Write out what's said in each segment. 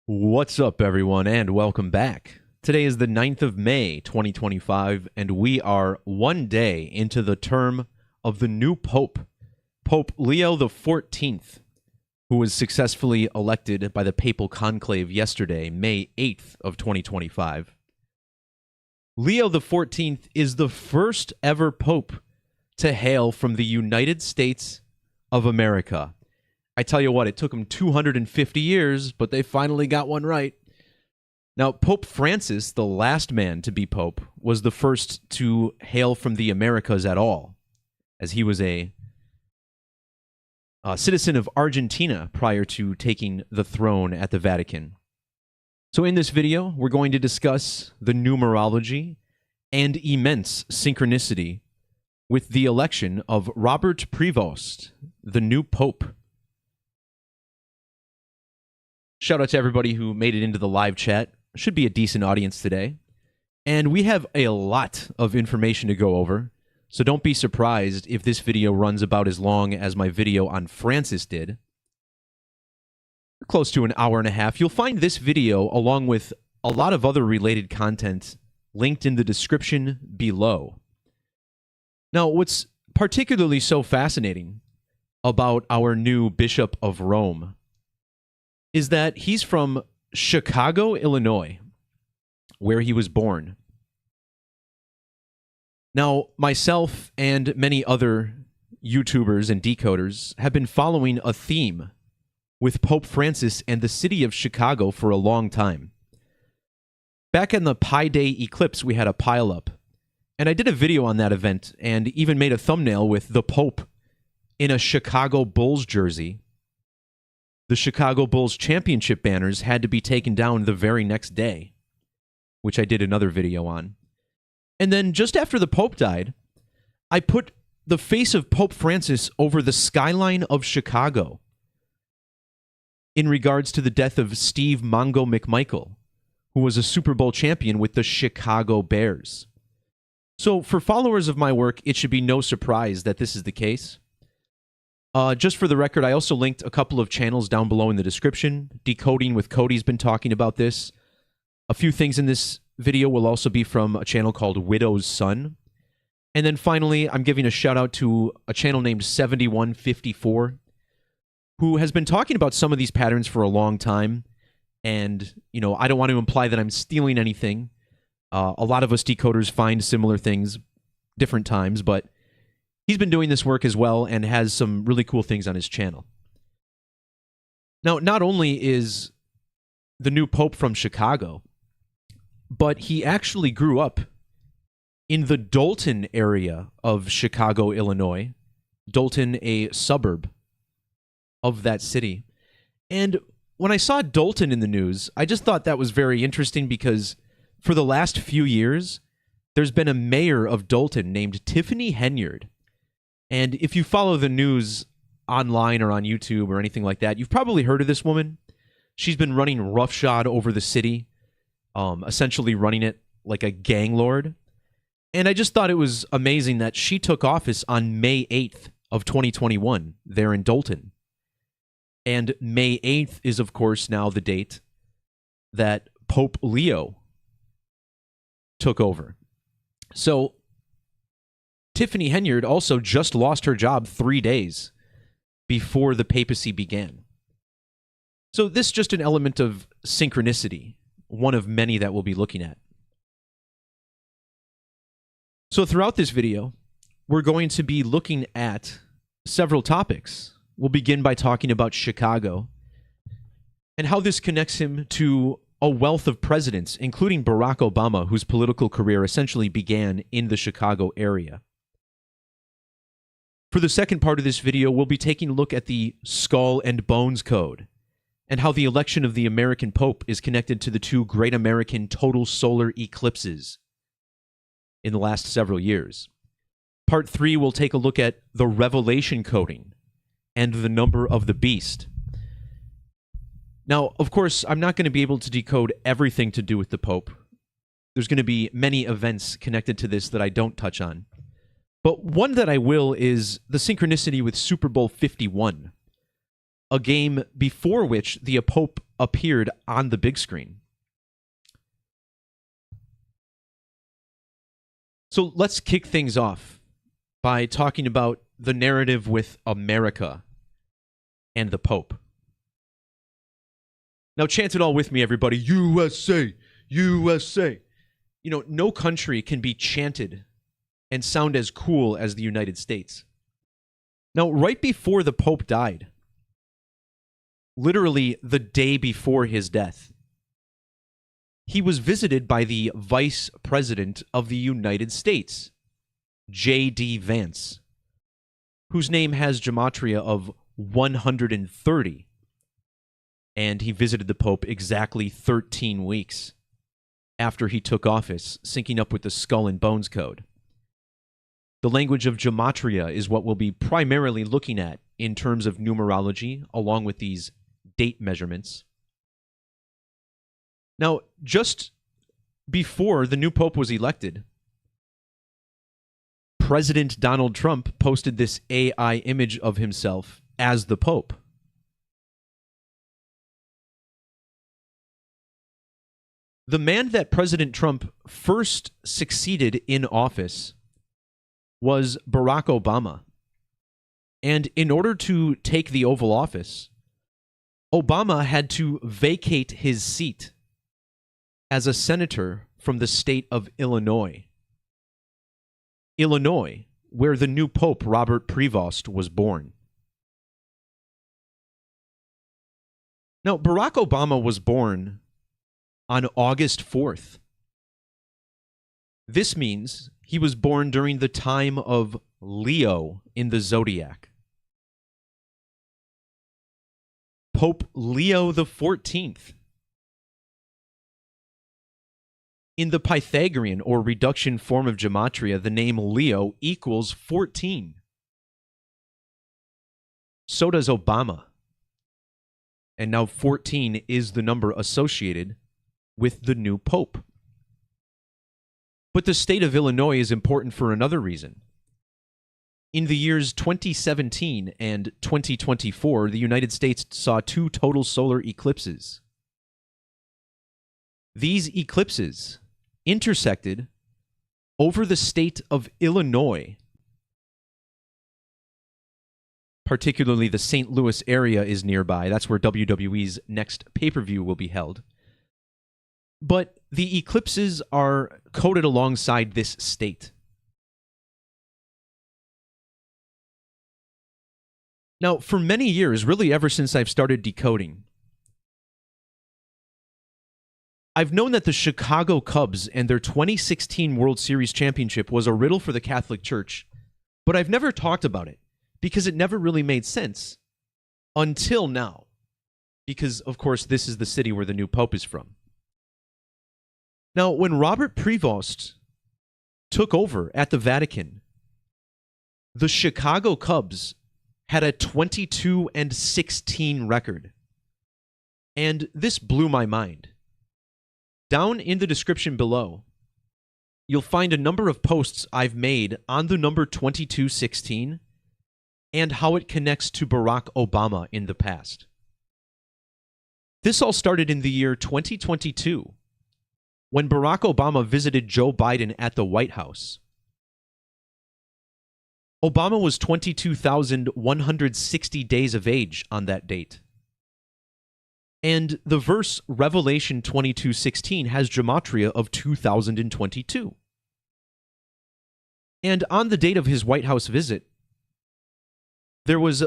What's up, everyone, and welcome back. Today is the 9th of May, 2025, and we are one day into the term of the new Pope, Pope Leo XIV, who was successfully elected by the Papal Conclave yesterday, May 8th of 2025. Leo XIV is the first ever Pope to hail from the United States of America. I tell you what, it took them 250 years, but they finally got one right. Now, Pope Francis, the last man to be Pope, was the first to hail from the Americas at all, as he was a citizen of Argentina prior to taking the throne at the Vatican. So in this video, we're going to discuss the numerology and immense synchronicity with the election of Robert Prevost, the new Pope. Shout out to everybody who made it into the live chat. Should be a decent audience today. And we have a lot of information to go over, so don't be surprised if this video runs about as long as my video on Francis did. Close to an hour and a half. You'll find this video, along with a lot of other related content, linked in the description below. Now, what's particularly so fascinating about our new Bishop of Rome is that he's from Chicago, Illinois, where he was born. Now, myself and many other YouTubers and decoders have been following a theme with Pope Francis and the city of Chicago for a long time. Back in the Pi Day Eclipse, we had a pileup, and I did a video on that event and even made a thumbnail with the Pope in a Chicago Bulls jersey. The Chicago Bulls championship banners had to be taken down the very next day, which I did another video on. And then just after the Pope died, I put the face of Pope Francis over the skyline of Chicago in regards to the death of Steve Mongo McMichael, who was a Super Bowl champion with the Chicago Bears. So for followers of my work, it should be no surprise that this is the case. Just for the record, I also linked a couple of channels down below in the description. Decoding with Cody's been talking about this. A few things in this video will also be from a channel called Widow's Son. And then finally, I'm giving a shout out to a channel named 7154, who has been talking about some of these patterns for a long time. And, you know, I don't want to imply that I'm stealing anything. A lot of us decoders find similar things different times, but he's been doing this work as well and has some really cool things on his channel. Now, not only is the new Pope from Chicago, but he actually grew up in the Dolton area of Chicago, Illinois. Dolton, a suburb of that city. And when I saw Dolton in the news, I just thought that was very interesting because for the last few years, there's been a mayor of Dolton named Tiffany Henyard. And if you follow the news online or on YouTube or anything like that, you've probably heard of this woman. She's been running roughshod over the city, essentially running it like a gang lord. And I just thought it was amazing that she took office on May 8th of 2021 there in Dolton. And May 8th is, of course, now the date that Pope Leo took over. So Tiffany Henyard also just lost her job 3 days before the papacy began. So this is just an element of synchronicity, one of many that we'll be looking at. So throughout this video, we're going to be looking at several topics. We'll begin by talking about Chicago and how this connects him to a wealth of presidents, including Barack Obama, whose political career essentially began in the Chicago area. For the second part of this video, we'll be taking a look at the Skull and Bones Code and how the election of the American Pope is connected to the two great American total solar eclipses in the last several years. Part 3, we'll take a look at the Revelation coding and the number of the beast. Now, of course, I'm not going to be able to decode everything to do with the Pope. There's going to be many events connected to this that I don't touch on. But one that I will is the synchronicity with Super Bowl 51, a game before which the Pope appeared on the big screen. So let's kick things off by talking about the narrative with America and the Pope. Now, chant it all with me, everybody. USA, USA. You know, no country can be chanted and sound as cool as the United States. Now, right before the Pope died, literally the day before his death, he was visited by the Vice President of the United States, J.D. Vance, whose name has gematria of 130. And he visited the Pope exactly 13 weeks after he took office, syncing up with the Skull and Bones Code. The language of Gematria is what we'll be primarily looking at in terms of numerology, along with these date measurements. Now, just before the new Pope was elected, President Donald Trump posted this AI image of himself as the Pope. The man that President Trump first succeeded in office was Barack Obama. And in order to take the Oval Office, Obama had to vacate his seat as a senator from the state of Illinois. Illinois, where the new Pope, Robert Prevost, was born. Now, Barack Obama was born on August 4th. This means he was born during the time of Leo in the zodiac. Pope Leo XIV. In the Pythagorean or reduction form of gematria, the name Leo equals 14. So does Obama. And now 14 is the number associated with the new Pope. But the state of Illinois is important for another reason. In the years 2017 and 2024, the United States saw 2 total solar eclipses. These eclipses intersected over the state of Illinois. Particularly the St. Louis area is nearby. That's where WWE's next pay-per-view will be held. But the eclipses are coded alongside this state. Now, for many years, really ever since I've started decoding, I've known that the Chicago Cubs and their 2016 World Series championship was a riddle for the Catholic Church, but I've never talked about it because it never really made sense until now. Because, of course, this is the city where the new Pope is from. Now, when Robert Prevost took over at the Vatican, the Chicago Cubs had a 22-16 record. And this blew my mind. Down in the description below, you'll find a number of posts I've made on the number 2216 and how it connects to Barack Obama in the past. This all started in the year 2022, when Barack Obama visited Joe Biden at the White House. Obama was 22,160 days of age on that date. And the verse Revelation 22:16 has gematria of 2022. And on the date of his White House visit, there was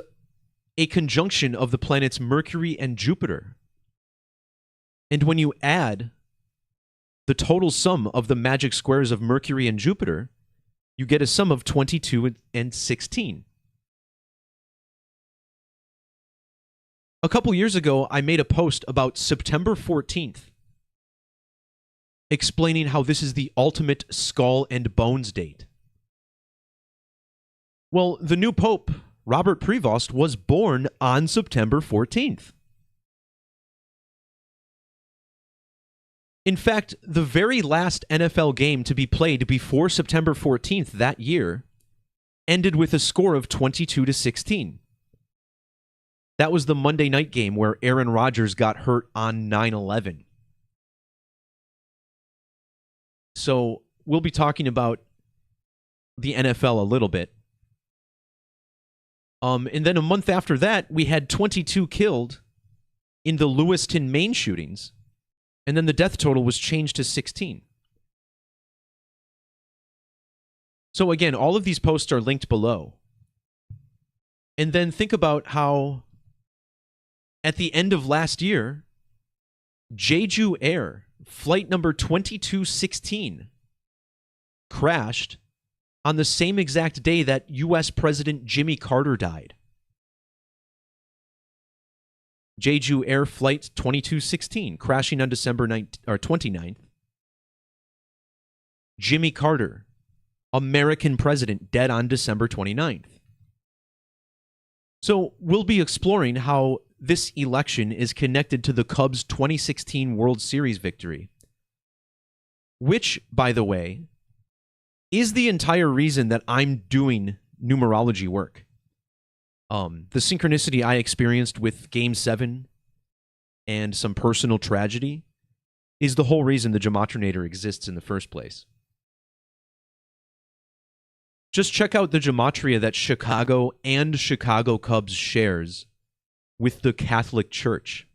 a conjunction of the planets Mercury and Jupiter. And when you add the total sum of the magic squares of Mercury and Jupiter, you get a sum of 22 and 16. A couple years ago, I made a post about September 14th, explaining how this is the ultimate skull and bones date. Well, the new Pope, Robert Prevost, was born on September 14th. In fact, the very last NFL game to be played before September 14th that year ended with a score of 22-16. That was the Monday night game where Aaron Rodgers got hurt on 9/11. So we'll be talking about the NFL a little bit. And then a month after that, we had 22 killed in the Lewiston, Maine shootings. And then the death total was changed to 16. So again, all of these posts are linked below. And then think about how at the end of last year, Jeju Air, flight number 2216, crashed on the same exact day that U.S. President Jimmy Carter died. Jeju Air Flight 2216, crashing on December 29th. Jimmy Carter, American president, dead on December 29th. So we'll be exploring how this election is connected to the Cubs' 2016 World Series victory, which, by the way, is the entire reason that I'm doing numerology work. The synchronicity I experienced with Game 7 and some personal tragedy is the whole reason the Gematrinator exists in the first place. Just check out the Gematria that Chicago and Chicago Cubs shares with the Catholic Church.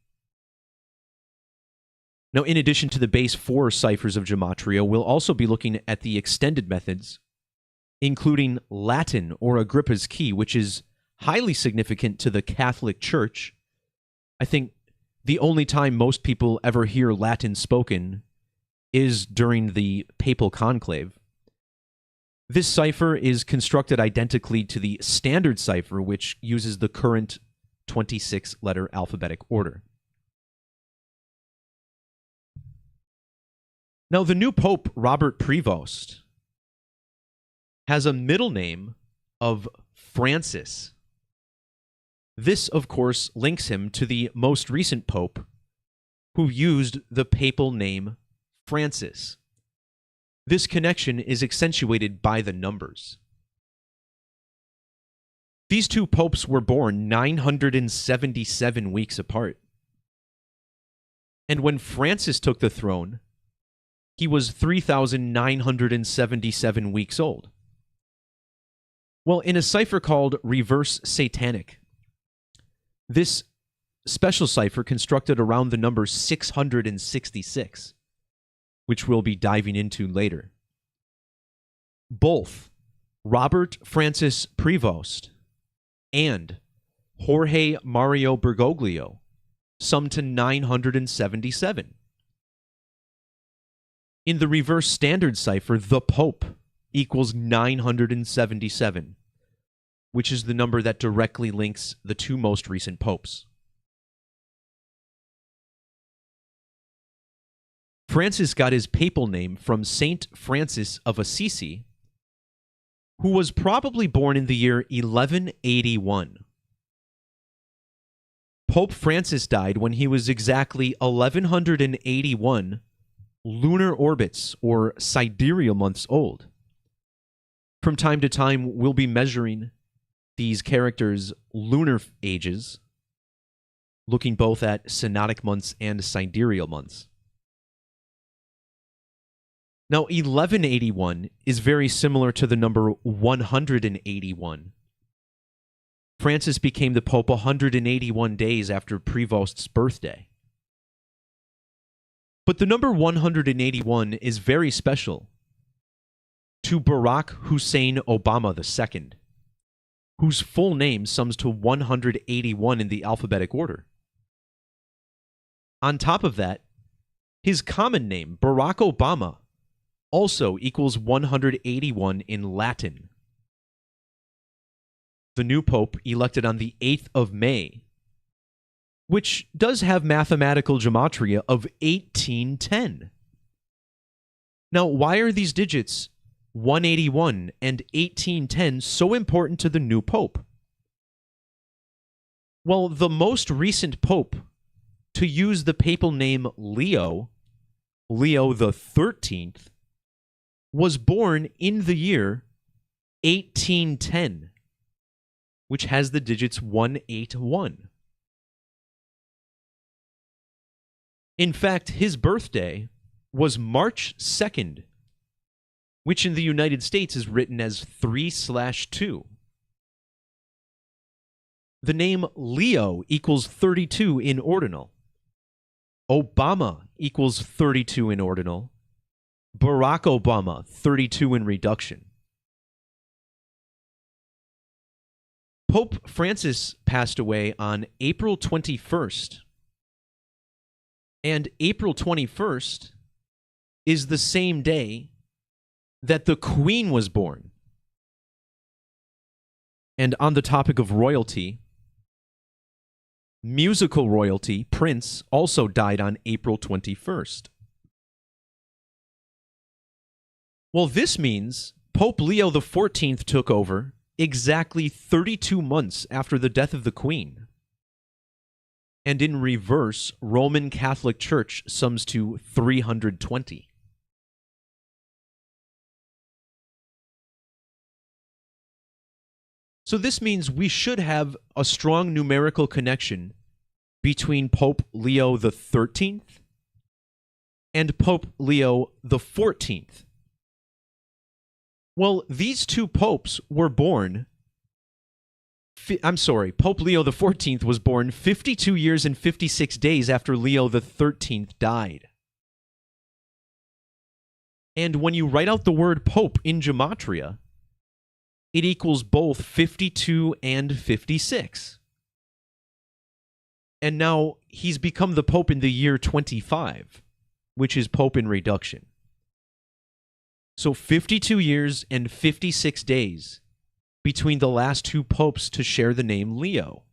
Now, in addition to the base 4 ciphers of Gematria, we'll also be looking at the extended methods, including Latin or Agrippa's key, which is highly significant to the Catholic Church. I think the only time most people ever hear Latin spoken is during the papal conclave. This cipher is constructed identically to the standard cipher, which uses the current 26-letter alphabetic order. Now, the new Pope, Robert Prevost, has a middle name of Francis. This, of course, links him to the most recent Pope, who used the papal name Francis. This connection is accentuated by the numbers. These two popes were born 977 weeks apart. And when Francis took the throne, he was 3,977 weeks old. Well, in a cipher called Reverse Satanic, this special cipher constructed around the number 666, which we'll be diving into later. Both Robert Francis Prevost and Jorge Mario Bergoglio sum to 977. In the reverse standard cipher, the Pope equals 977, which is the number that directly links the two most recent popes. Francis got his papal name from Saint Francis of Assisi, who was probably born in the year 1181. Pope Francis died when he was exactly 1181 lunar orbits, or sidereal months old. From time to time, we'll be measuring these characters' lunar ages, looking both at synodic months and sidereal months. Now, 1181 is very similar to the number 181. Francis became the Pope 181 days after Prevost's birthday. But the number 181 is very special to Barack Hussein Obama II, whose full name sums to 181 in the alphabetic order. On top of that, his common name, Barack Obama, also equals 181 in Latin. The new pope elected on the 8th of May, which does have mathematical gematria of 1810. Now, why are these digits 181 and 1810 so important to the new pope? Well, the most recent pope to use the papal name Leo the 13th, was born in the year 1810, which has the digits 181. In fact, his birthday was March 2nd, which in the United States is written as 3/2. The name Leo equals 32 in ordinal. Obama equals 32 in ordinal. Barack Obama, 32 in reduction. Pope Francis passed away on April 21st. And April 21st is the same day that the Queen was born. And on the topic of royalty, musical royalty, Prince, also died on April 21st. Well, this means Pope Leo XIV took over exactly 32 months after the death of the Queen. And in reverse, Roman Catholic Church sums to 320. So this means we should have a strong numerical connection between Pope Leo XIII and Pope Leo XIV. Well, these two popes were born... Pope Leo XIV was born 52 years and 56 days after Leo XIII died. And when you write out the word pope in Gematria, it equals both 52 and 56. And now he's become the pope in the year 25, which is pope in reduction. So 52 years and 56 days between the last two popes to share the name Leo.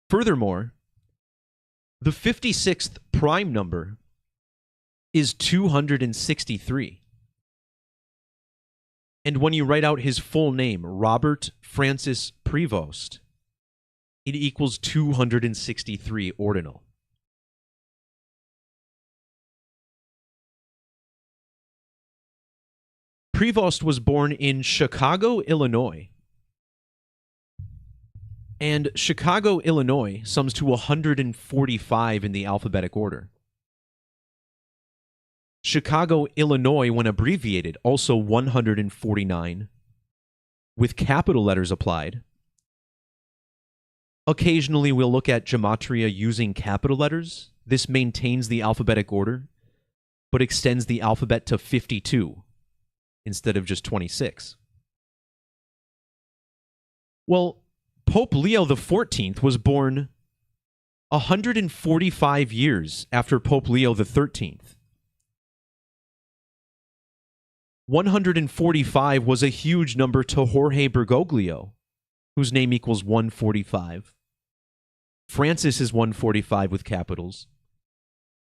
Furthermore, the 56th prime number is 263. And when you write out his full name, Robert Francis Prevost, it equals 263 ordinal. Prevost was born in Chicago, Illinois. And Chicago, Illinois sums to 145 in the alphabetic order. Chicago, Illinois, when abbreviated, also 149, with capital letters applied. Occasionally, we'll look at Gematria using capital letters. This maintains the alphabetic order, but extends the alphabet to 52 instead of just 26. Well, Pope Leo XIV was born 145 years after Pope Leo XIII. 145 was a huge number to Jorge Bergoglio, whose name equals 145. Francis is 145 with capitals.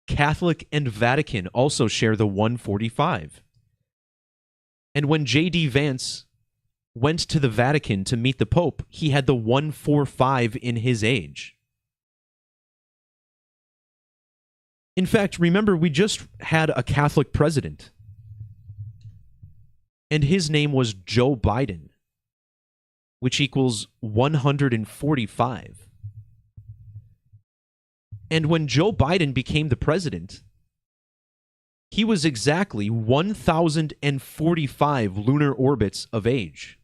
Catholic and Vatican also share the 145. And when J.D. Vance went to the Vatican to meet the Pope, he had the 145 in his age. In fact, remember, we just had a Catholic president, and his name was Joe Biden, which equals 145. And when Joe Biden became the president, he was exactly 1,045 lunar orbits of age.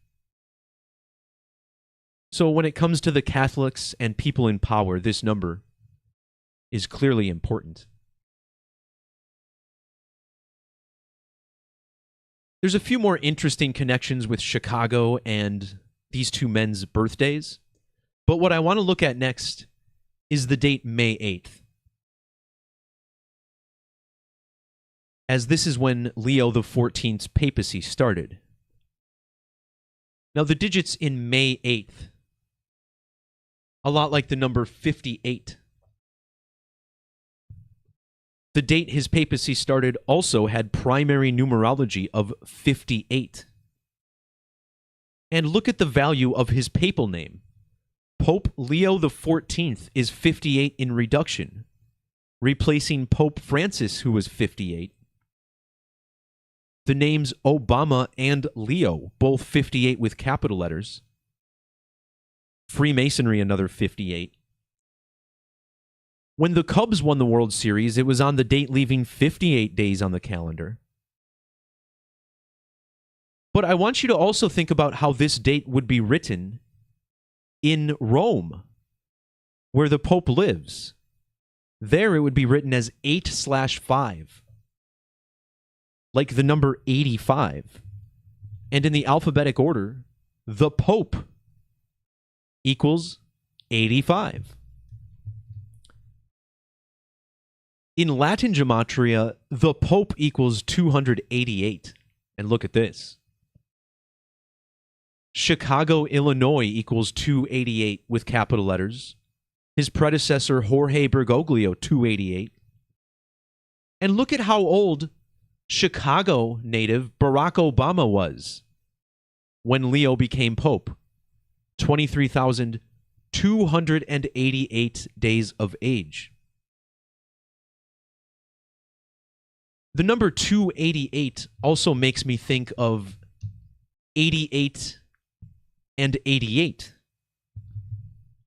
So when it comes to the Catholics and people in power, this number is clearly important. There's a few more interesting connections with Chicago and these two men's birthdays, but what I want to look at next is the date May 8th. As this is when Leo XIV's papacy started. Now the digits in May 8th, a lot like the number 58. The date his papacy started also had primary numerology of 58. And look at the value of his papal name. Pope Leo XIV is 58 in reduction, replacing Pope Francis, who was 58. The names Obama and Leo, both 58 with capital letters. Freemasonry, another 58. When the Cubs won the World Series, it was on the date leaving 58 days on the calendar. But I want you to also think about how this date would be written in Rome, where the Pope lives. There it would be written as 8/5, like the number 85. And in the alphabetic order, the Pope equals 85. In Latin Gematria, the Pope equals 288. And look at this. Chicago, Illinois equals 288 with capital letters. His predecessor, Jorge Bergoglio, 288. And look at how old Chicago native Barack Obama was when Leo became Pope. 23,288 days of age. The number 288 also makes me think of 88 and 88.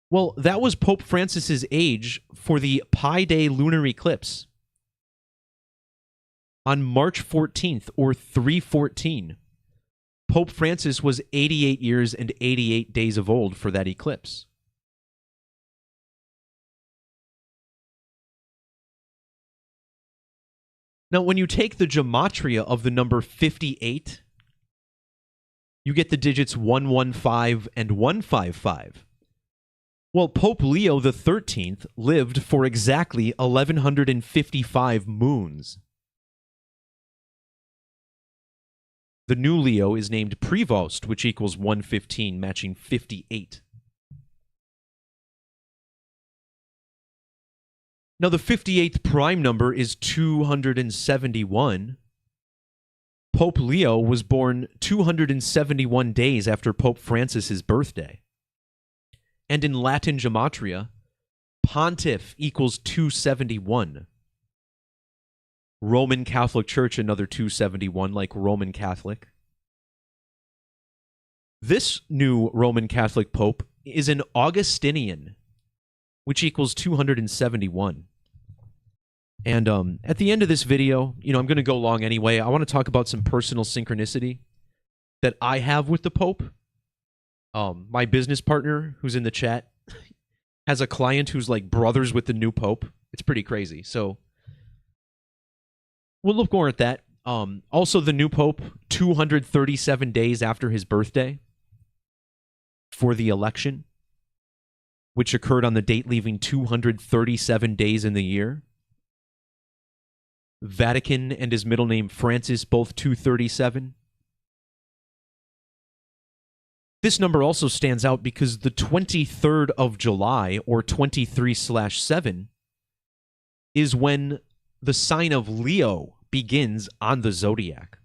Well, that was Pope Francis's age for the Pi Day lunar eclipse on March 14th, or 314. Pope Francis was 88 years and 88 days of old for that eclipse. Now, when you take the gematria of the number 58, you get the digits 115 and 155. Well, Pope Leo XIII lived for exactly 1,155 moons. The new Leo is named Prevost, which equals 115, matching 58. Now, the 58th prime number is 271. Pope Leo was born 271 days after Pope Francis's birthday. And in Latin Gematria, Pontiff equals 271. Roman Catholic Church, another 271, like Roman Catholic. This new Roman Catholic Pope is an Augustinian, which equals 271. And at the end of this video, I'm going to go long anyway. I want to talk about some personal synchronicity that I have with the Pope. My business partner, who's in the chat, has a client who's like brothers with the new Pope. It's pretty crazy. So we'll look more at that. Also, the new Pope, 237 days after his birthday for the election, which occurred on the date leaving 237 days in the year. Vatican and his middle name Francis, both 237. This number also stands out because the 23rd of July, or 23/7, is when the sign of Leo begins on the zodiac.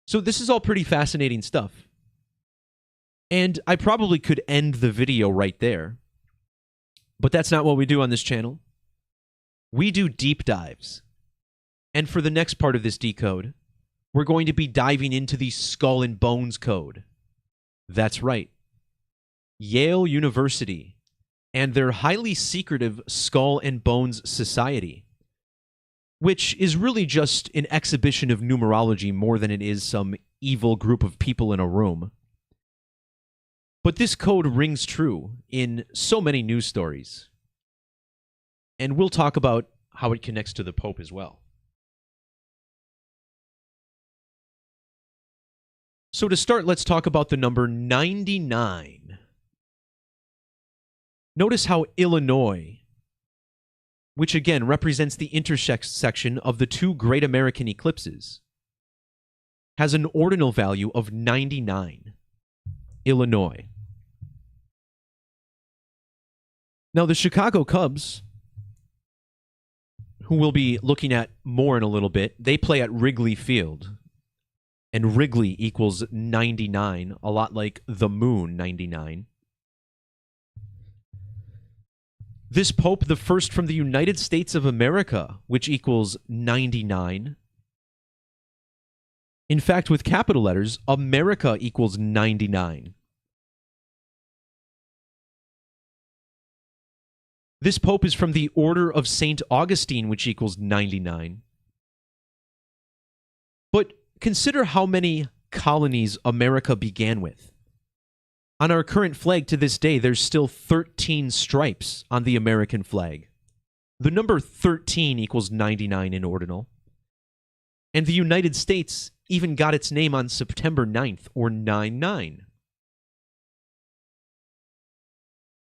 So this is all pretty fascinating stuff. And I probably could end the video right there. But that's not what we do on this channel. We do deep dives. And for the next part of this decode, we're going to be diving into the Skull and Bones code. That's right. Yale University and their highly secretive Skull and Bones Society, which is really just an exhibition of numerology more than it is some evil group of people in a room. But this code rings true in so many news stories. And we'll talk about how it connects to the Pope as well. So to start, let's talk about the number 99. Notice how Illinois, which again represents the intersection of the two great American eclipses, has an ordinal value of 99. Illinois. Now, the Chicago Cubs, who we'll be looking at more in a little bit, they play at Wrigley Field. And Wrigley equals 99, a lot like the moon, 99. This Pope, the first from the United States of America, which equals 99. In fact, with capital letters, America equals 99. This pope is from the Order of St. Augustine, which equals 99. But consider how many colonies America began with. On our current flag to this day, there's still 13 stripes on the American flag. The number 13 equals 99 in ordinal. And the United States even got its name on September 9th, or 9/9.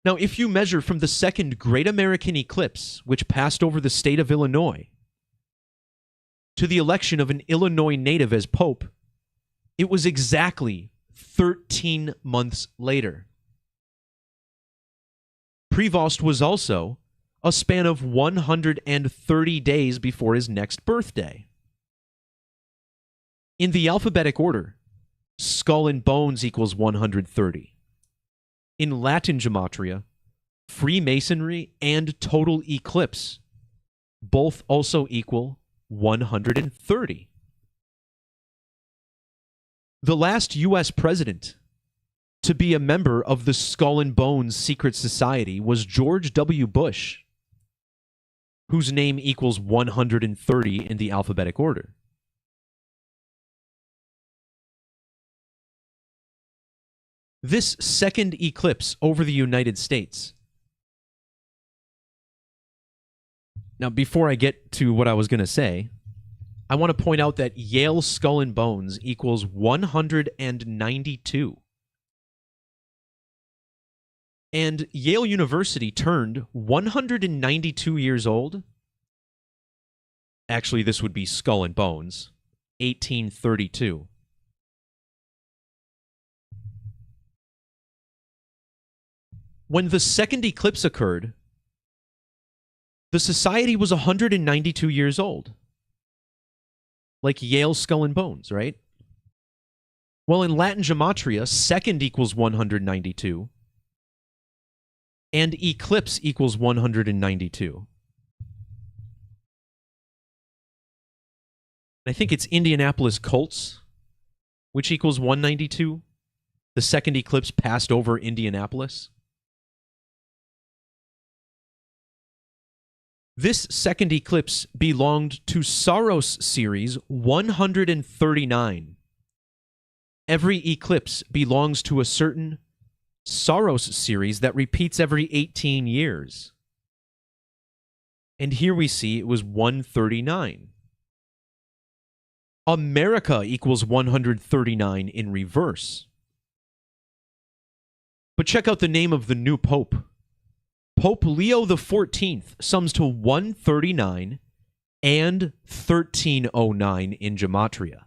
Now, if you measure from the second Great American Eclipse, which passed over the state of Illinois, to the election of an Illinois native as Pope, it was exactly 13 months later. Prevost was also a span of 130 days before his next birthday. In the alphabetic order, skull and bones equals 130. In Latin Gematria, Freemasonry and total eclipse both also equal 130. The last U.S. president to be a member of the Skull and Bones Secret Society was George W. Bush, whose name equals 130 in the alphabetic order. This second eclipse over the United States. Now, before I get to what I was going to say, I want to point out that Yale Skull and Bones equals 192. And Yale University turned 192 years old. Actually, this would be Skull and Bones, 1832. When the second eclipse occurred, the society was 192 years old. Like Yale Skull and Bones, right? Well, in Latin Gematria, second equals 192, and eclipse equals 192. I think it's Indianapolis Colts, which equals 192. The second eclipse passed over Indianapolis. This second eclipse belonged to Saros series 139. Every eclipse belongs to a certain Saros series that repeats every 18 years. And here we see it was 139. America equals 139 in reverse. But check out the name of the new pope. Pope Leo XIV sums to 139 and 1309 in Gematria.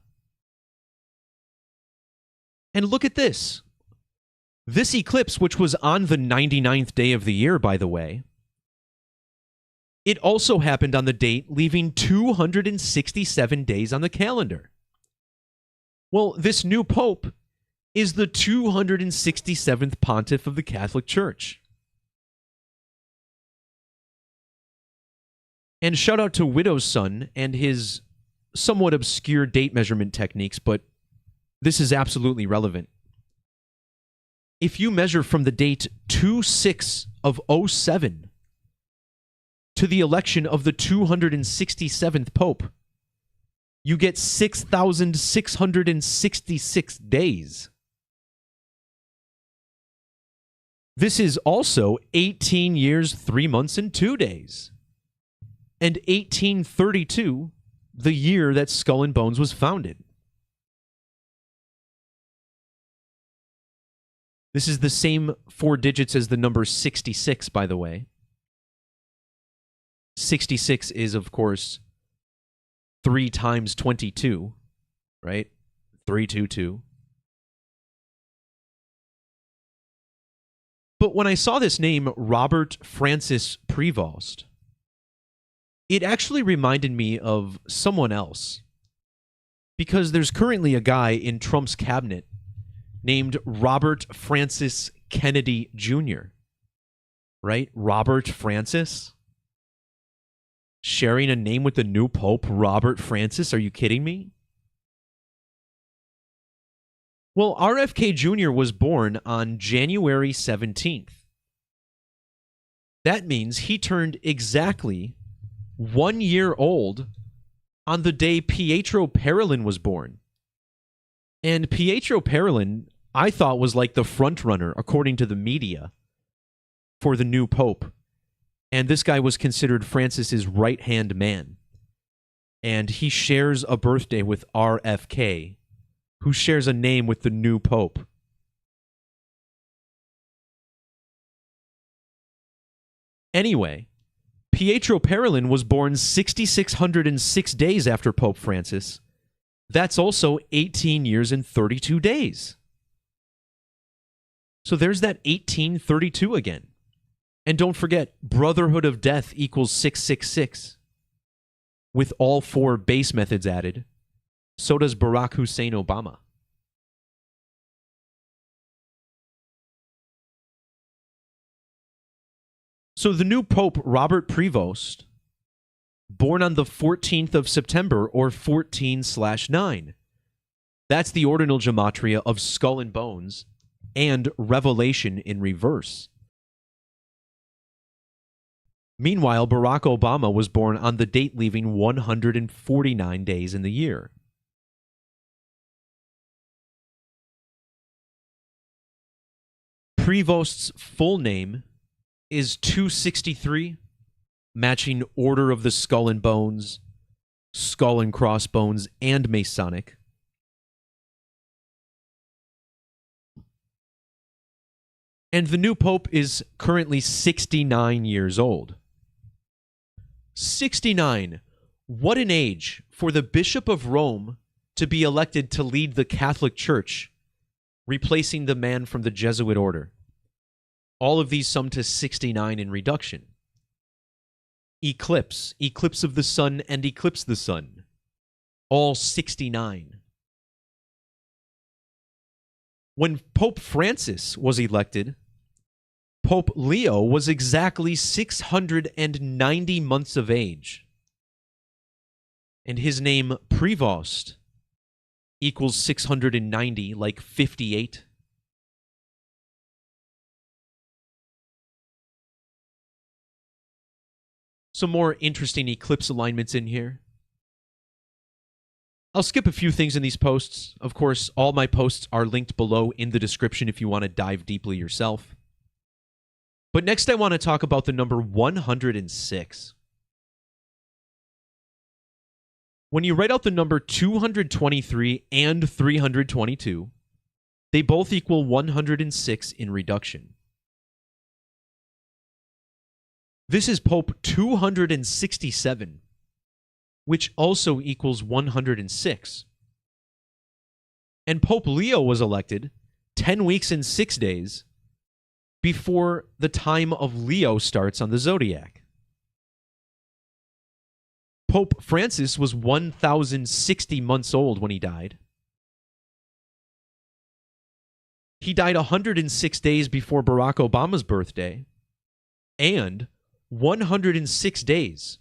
And look at this. This eclipse, which was on the 99th day of the year, by the way, it also happened on the date leaving 267 days on the calendar. Well, this new pope is the 267th pontiff of the Catholic Church. And shout out to Widow's Son and his somewhat obscure date measurement techniques, but this is absolutely relevant. If you measure from the date 2/6 of 07 to the election of the 267th Pope, you get 6,666 days. This is also 18 years, 3 months, and 2 days. And 1832, the year that Skull and Bones was founded. This is the same 4 digits as the number 66, by the way. 66 is, of course, 3 times 22, right? 322. But when I saw this name, Robert Francis Prevost, it actually reminded me of someone else. Because there's currently a guy in Trump's cabinet named Robert Francis Kennedy Jr. Right? Robert Francis? Sharing a name with the new Pope, Robert Francis? Are you kidding me? Well, RFK Jr. was born on January 17th. That means he turned exactly 1 year old on the day Pietro Parolin was born. And Pietro Parolin, I thought, was like the front runner, according to the media, for the new pope. And this guy was considered Francis's right-hand man. And he shares a birthday with RFK, who shares a name with the new pope. Anyway, Pietro Parolin was born 6,606 days after Pope Francis. That's also 18 years and 32 days. So there's that 1832 again. And don't forget, Brotherhood of Death equals 666. With all 4 base methods added, so does Barack Hussein Obama. So the new Pope, Robert Prevost, born on the 14th of September, or 14/9. That's the ordinal gematria of Skull and Bones and Revelation in reverse. Meanwhile, Barack Obama was born on the date leaving 149 days in the year. Prevost's full name is 263, matching Order of the Skull and Bones, Skull and Crossbones, and Masonic. And the new pope is currently 69 years old. 69. What an age for the Bishop of Rome to be elected to lead the Catholic Church, replacing the man from the Jesuit order. All of these sum to 69 in reduction. Eclipse, eclipse of the sun and eclipse the sun. All 69. When Pope Francis was elected, Pope Leo was exactly 690 months of age. And his name, Prevost, equals 690, like 58. Some more interesting eclipse alignments in here. I'll skip a few things in these posts. Of course, all my posts are linked below in the description if you want to dive deeply yourself. But next I want to talk about the number 106. When you write out the number 223 and 322, they both equal 106 in reduction. This is Pope 267, which also equals 106. And Pope Leo was elected 10 weeks and 6 days before the time of Leo starts on the zodiac. Pope Francis was 1,060 months old when he died. He died 106 days before Barack Obama's birthday, and 106 days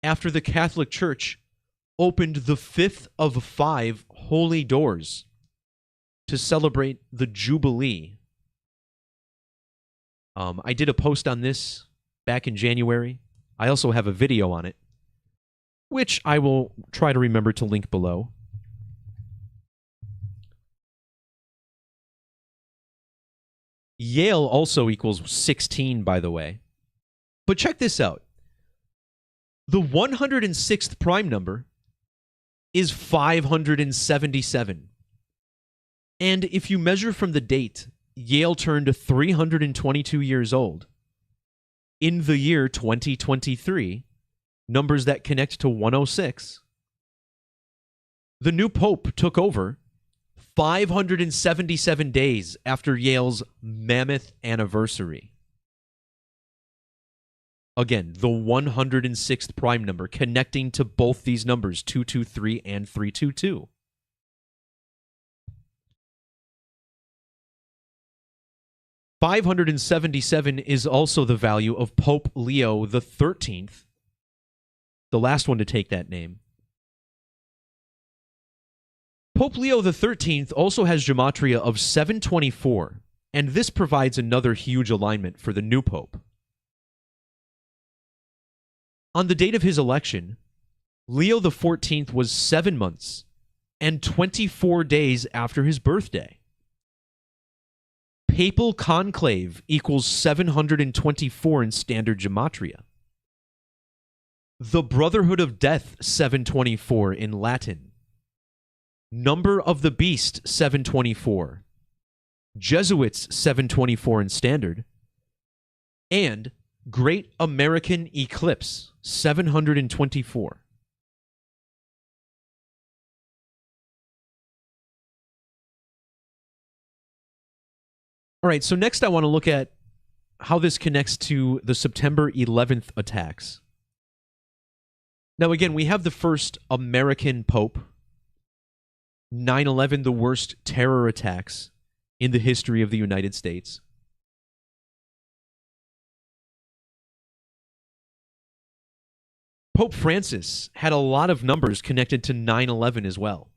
after the Catholic Church opened the 5th of 5 holy doors to celebrate the Jubilee. I did a post on this back in January. I also have a video on it, which I will try to remember to link below. Yale also equals 16, by the way. But check this out. The 106th prime number is 577. And if you measure from the date Yale turned 322 years old, in the year 2023, numbers that connect to 106, the new pope took over 577 days after Yale's mammoth anniversary. Again, the 106th prime number connecting to both these numbers, 223 and 322. $577 is also the value of Pope Leo XIII, the last one to take that name. Pope Leo XIII also has gematria of 724, and this provides another huge alignment for the new pope. On the date of his election, Leo XIV was 7 months and 24 days after his birthday. Papal conclave equals 724 in standard gematria. The Brotherhood of Death, 724 in Latin. Number of the Beast, 724. Jesuits, 724 in standard. And Great American Eclipse, 724. All right, so next I want to look at how this connects to the September 11th attacks. Now, again, we have the first American Pope, 9/11, the worst terror attacks in the history of the United States. Pope Francis had a lot of numbers connected to 9/11 as well.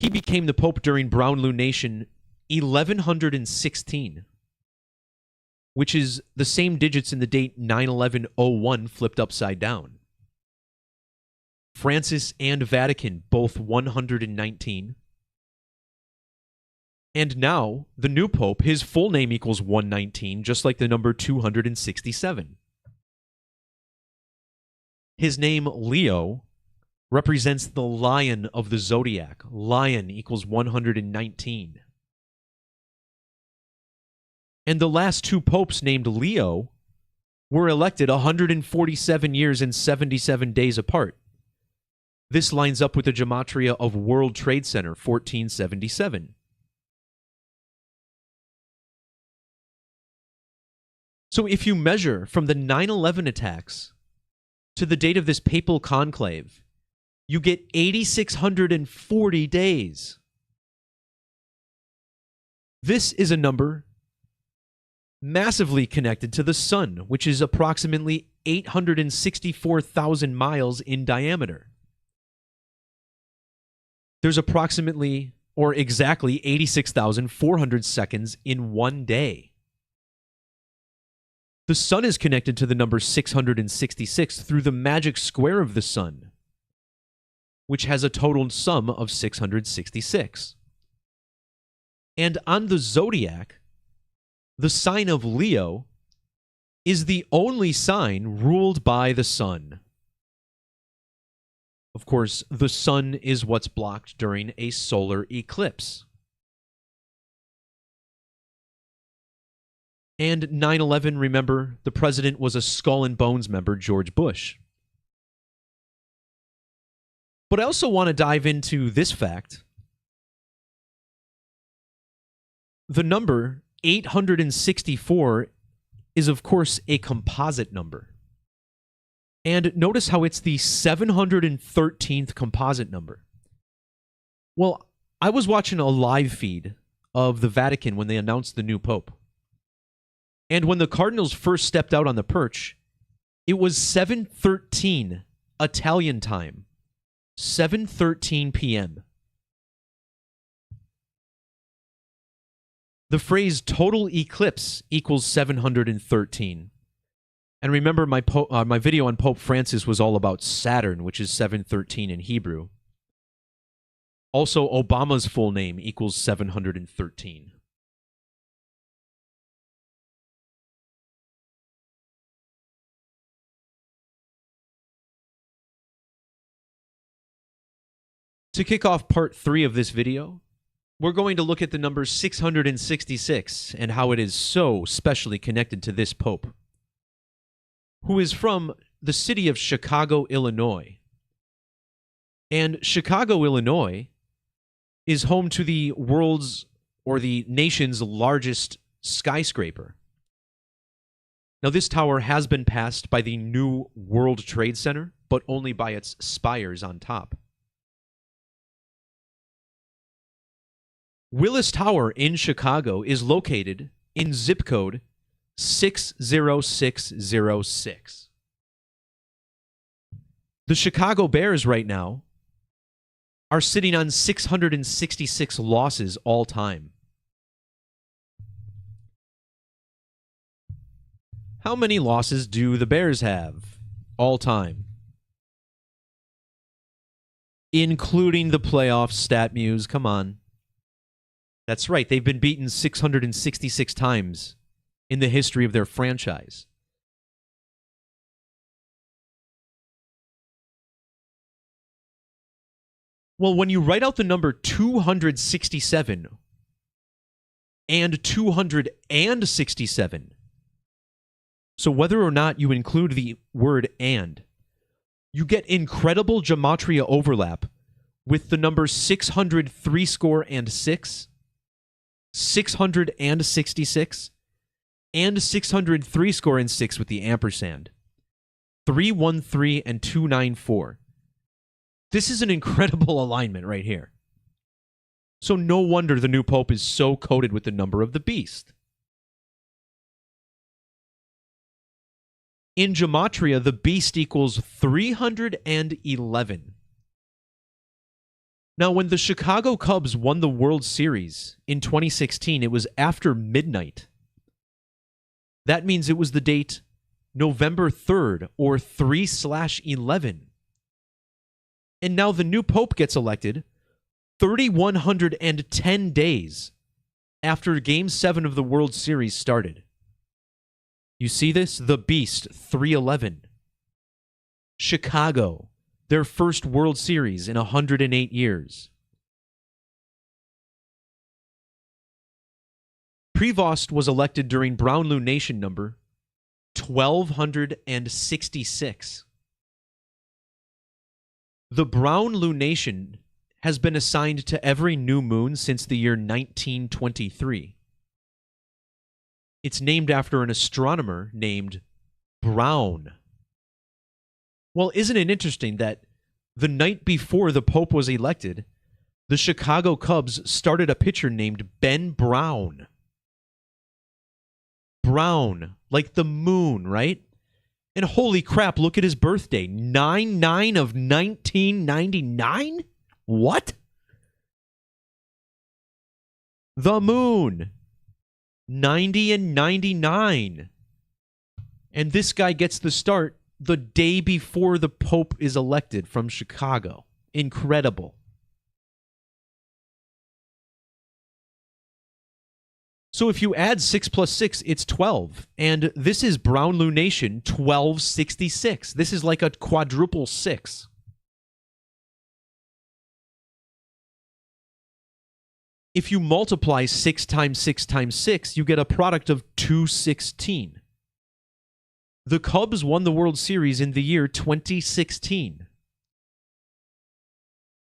He became the Pope during Brown Lunation 1116, which is the same digits in the date 9/11/01 flipped upside down. Francis and Vatican, both 119. And now, the new Pope, his full name equals 119, just like the number 267. His name, Leo, represents the lion of the zodiac. Lion equals 119. And the last two popes named Leo were elected 147 years and 77 days apart. This lines up with the gematria of World Trade Center, 1477. So if you measure from the 9/11 attacks to the date of this papal conclave, you get 8,640 days. This is a number massively connected to the sun, which is approximately 864,000 miles in diameter. There's approximately, or exactly, 86,400 seconds in one day. The sun is connected to the number 666 through the magic square of the sun, which has a total sum of 666. And on the zodiac, the sign of Leo is the only sign ruled by the sun. Of course, the sun is what's blocked during a solar eclipse. And 9/11, remember, the president was a Skull and Bones member, George Bush. But I also want to dive into this fact. The number 864 is, of course, a composite number. And notice how it's the 713th composite number. Well, I was watching a live feed of the Vatican when they announced the new pope. And when the cardinals first stepped out on the perch, it was 7:13 Italian time, 7:13 p.m. The phrase total eclipse equals 713. And remember, my video on Pope Francis was all about Saturn, which is 713 in Hebrew. Also, Obama's full name equals 713. To kick off part 3 of this video, we're going to look at the number 666 and how it is so specially connected to this pope, who is from the city of Chicago, Illinois. And Chicago, Illinois is home to the world's, or the nation's, largest skyscraper. Now, this tower has been passed by the new World Trade Center, but only by its spires on top. Willis Tower in Chicago is located in zip code 60606. The Chicago Bears right now are sitting on 666 losses all time. How many losses do the Bears have all time? Including the playoff stat muse. Come on. That's right. They've been beaten 666 times in the history of their franchise. Well, when you write out the number 267 and 267, so whether or not you include the word and, you get incredible gematria overlap with the number 603 score and 6, 666, and 603 score and 6 with the ampersand. 313 and 294. This is an incredible alignment right here. So no wonder the new Pope is so coated with the number of the beast. In Gematria, the beast equals 311. Now, when the Chicago Cubs won the World Series in 2016, it was after midnight. That means it was the date November 3rd, or 3/11. And now the new Pope gets elected 3,110 days after Game 7 of the World Series started. You see this? The Beast, 311. Chicago, their first World Series in 108 years. Prevost was elected during Brown Lunation number 1266. The Brown Lunation has been assigned to every new moon since the year 1923. It's named after an astronomer named Brown. Well, isn't it interesting that the night before the Pope was elected, the Chicago Cubs started a pitcher named Ben Brown? Brown, like the moon, right? And holy crap, look at his birthday. 9/9 of 1999? What? The moon. 90 and 99. And this guy gets the start the day before the Pope is elected from Chicago. Incredible. So if you add 6 plus 6, it's 12. And this is Brown Lunation 1266. This is like a quadruple 6. If you multiply 6 times 6 times 6, you get a product of 216. The Cubs won the World Series in the year 2016.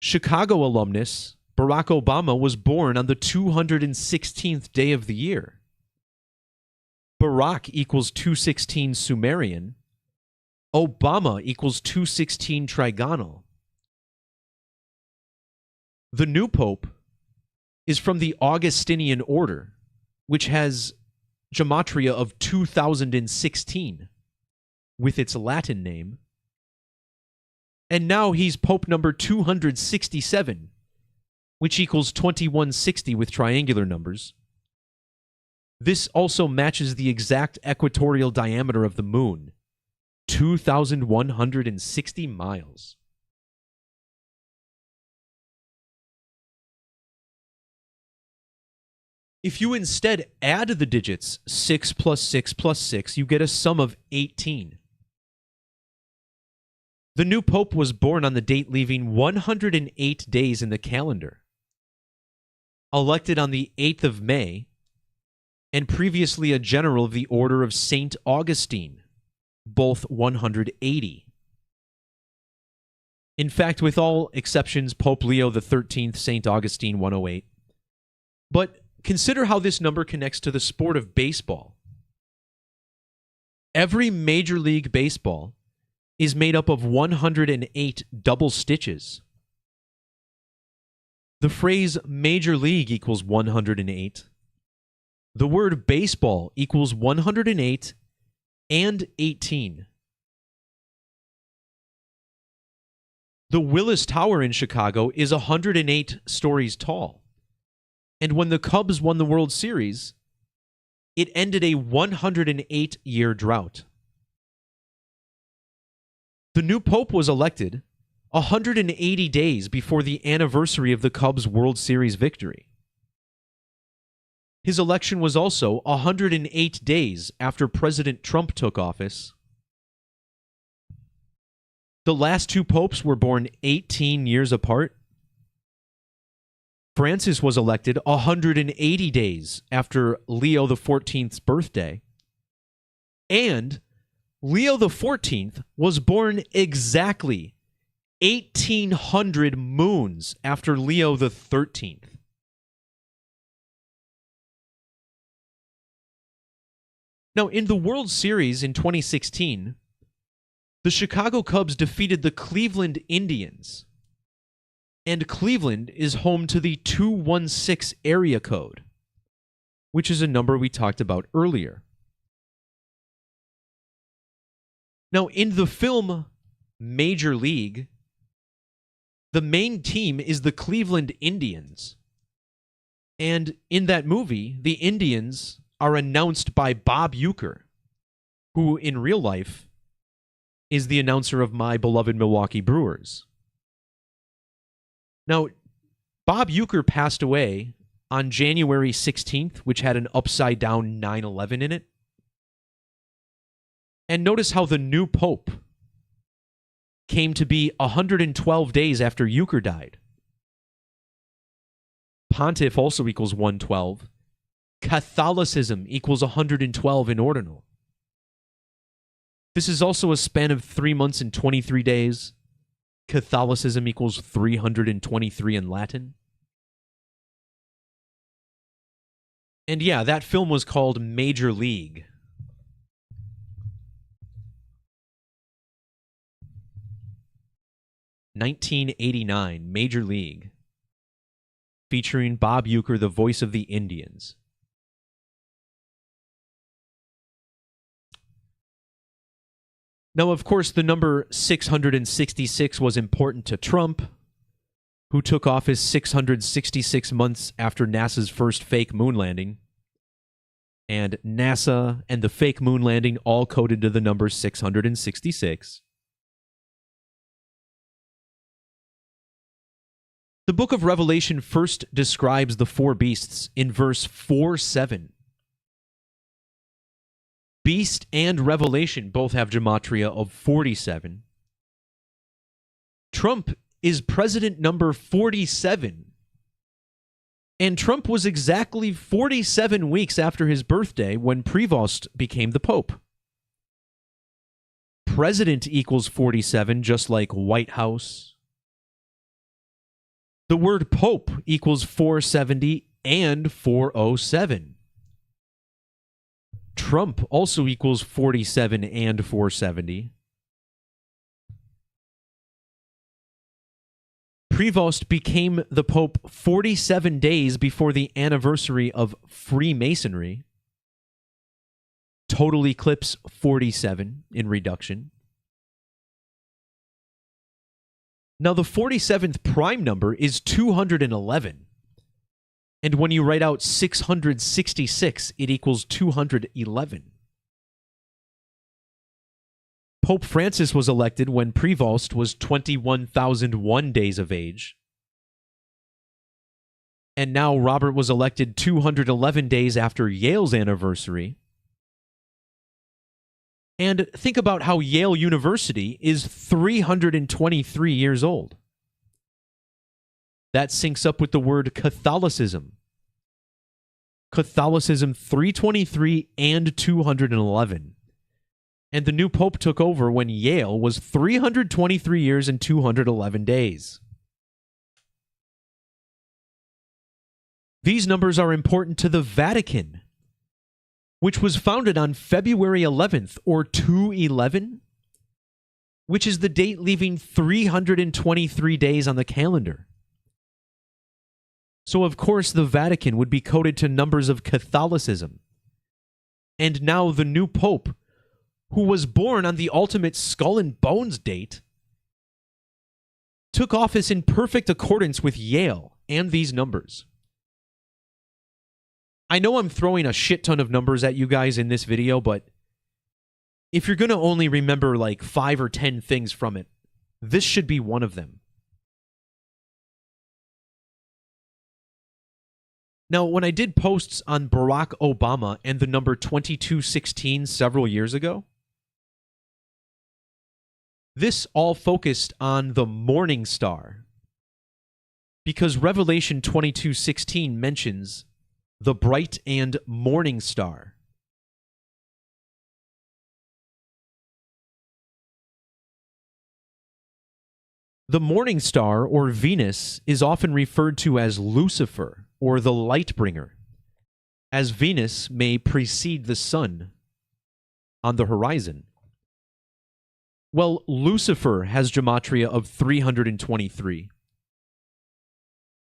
Chicago alumnus Barack Obama was born on the 216th day of the year. Barack equals 216 Sumerian. Obama equals 216 trigonal. The new Pope is from the Augustinian order, which has gematria of 2016 with its Latin name. And now he's Pope number 267, which equals 2160 with triangular numbers. This also matches the exact equatorial diameter of the moon, 2,160 miles. If you instead add the digits 6 plus 6 plus 6, you get a sum of 18. The new Pope was born on the date leaving 108 days in the calendar. Elected on the 8th of May, and previously a general of the Order of St. Augustine, both 180. In fact, with all exceptions, Pope Leo XIII, St. Augustine, 108. But consider how this number connects to the sport of baseball. Every Major League Baseball is made up of 108 double stitches. The phrase Major League equals 108. The word baseball equals 108 and 18. The Willis Tower in Chicago is 108 stories tall. And when the Cubs won the World Series, it ended a 108-year drought. The new pope was elected 180 days before the anniversary of the Cubs' World Series victory. His election was also 108 days after President Trump took office. The last two popes were born 18 years apart. Francis was elected 180 days after Leo XIV's birthday. And Leo XIV was born exactly 1,800 moons after Leo XIII. Now, in the World Series in 2016, the Chicago Cubs defeated the Cleveland Indians. And Cleveland is home to the 216 area code, which is a number we talked about earlier. Now, in the film Major League, the main team is the Cleveland Indians. And in that movie, the Indians are announced by Bob Uecker, who in real life is the announcer of my beloved Milwaukee Brewers. Now, Bob Uecker passed away on January 16th, which had an upside-down 9/11 in it. And notice how the new pope came to be 112 days after Uecker died. Pontiff also equals 112. Catholicism equals 112 in ordinal. This is also a span of 3 months and 23 days. Catholicism equals 323 in Latin. And yeah, that film was called Major League. (1989) Major League, featuring Bob Uecker, the voice of the Indians. Now, of course, the number 666 was important to Trump, who took office 666 months after NASA's first fake moon landing. And NASA and the fake moon landing all coded to the number 666. The book of Revelation first describes the four beasts in verse 4:7. Beast and Revelation both have gematria of 47. Trump is president number 47. And Trump was exactly 47 weeks after his birthday when Prevost became the Pope. President equals 47, just like White House. The word Pope equals 470 and 407. Trump also equals 47 and 470. Prevost became the Pope 47 days before the anniversary of Freemasonry. Total eclipse 47 in reduction. Now the 47th prime number is 211. And when you write out 666, it equals 211. Pope Francis was elected when Prevost was 21,001 days of age. And now Robert was elected 211 days after Yale's anniversary. And think about how Yale University is 323 years old. That syncs up with the word Catholicism. Catholicism 323 and 211. And the new pope took over when Yale was 323 years and 211 days. These numbers are important to the Vatican, which was founded on February 11th, or 211, which is the date leaving 323 days on the calendar. So, of course, the Vatican would be coded to numbers of Catholicism. And now the new pope, who was born on the ultimate skull and bones date, took office in perfect accordance with Yale and these numbers. I know I'm throwing a shit ton of numbers at you guys in this video, but if you're going to only remember like 5 or 10 things from it, this should be one of them. Now, when I did posts on Barack Obama and the number 2216 several years ago, this all focused on the morning star, because Revelation 22:16 mentions the bright and morning star. The morning star, or Venus, is often referred to as Lucifer, or the light bringer, as Venus may precede the sun on the horizon. Well, Lucifer has Gematria of 323.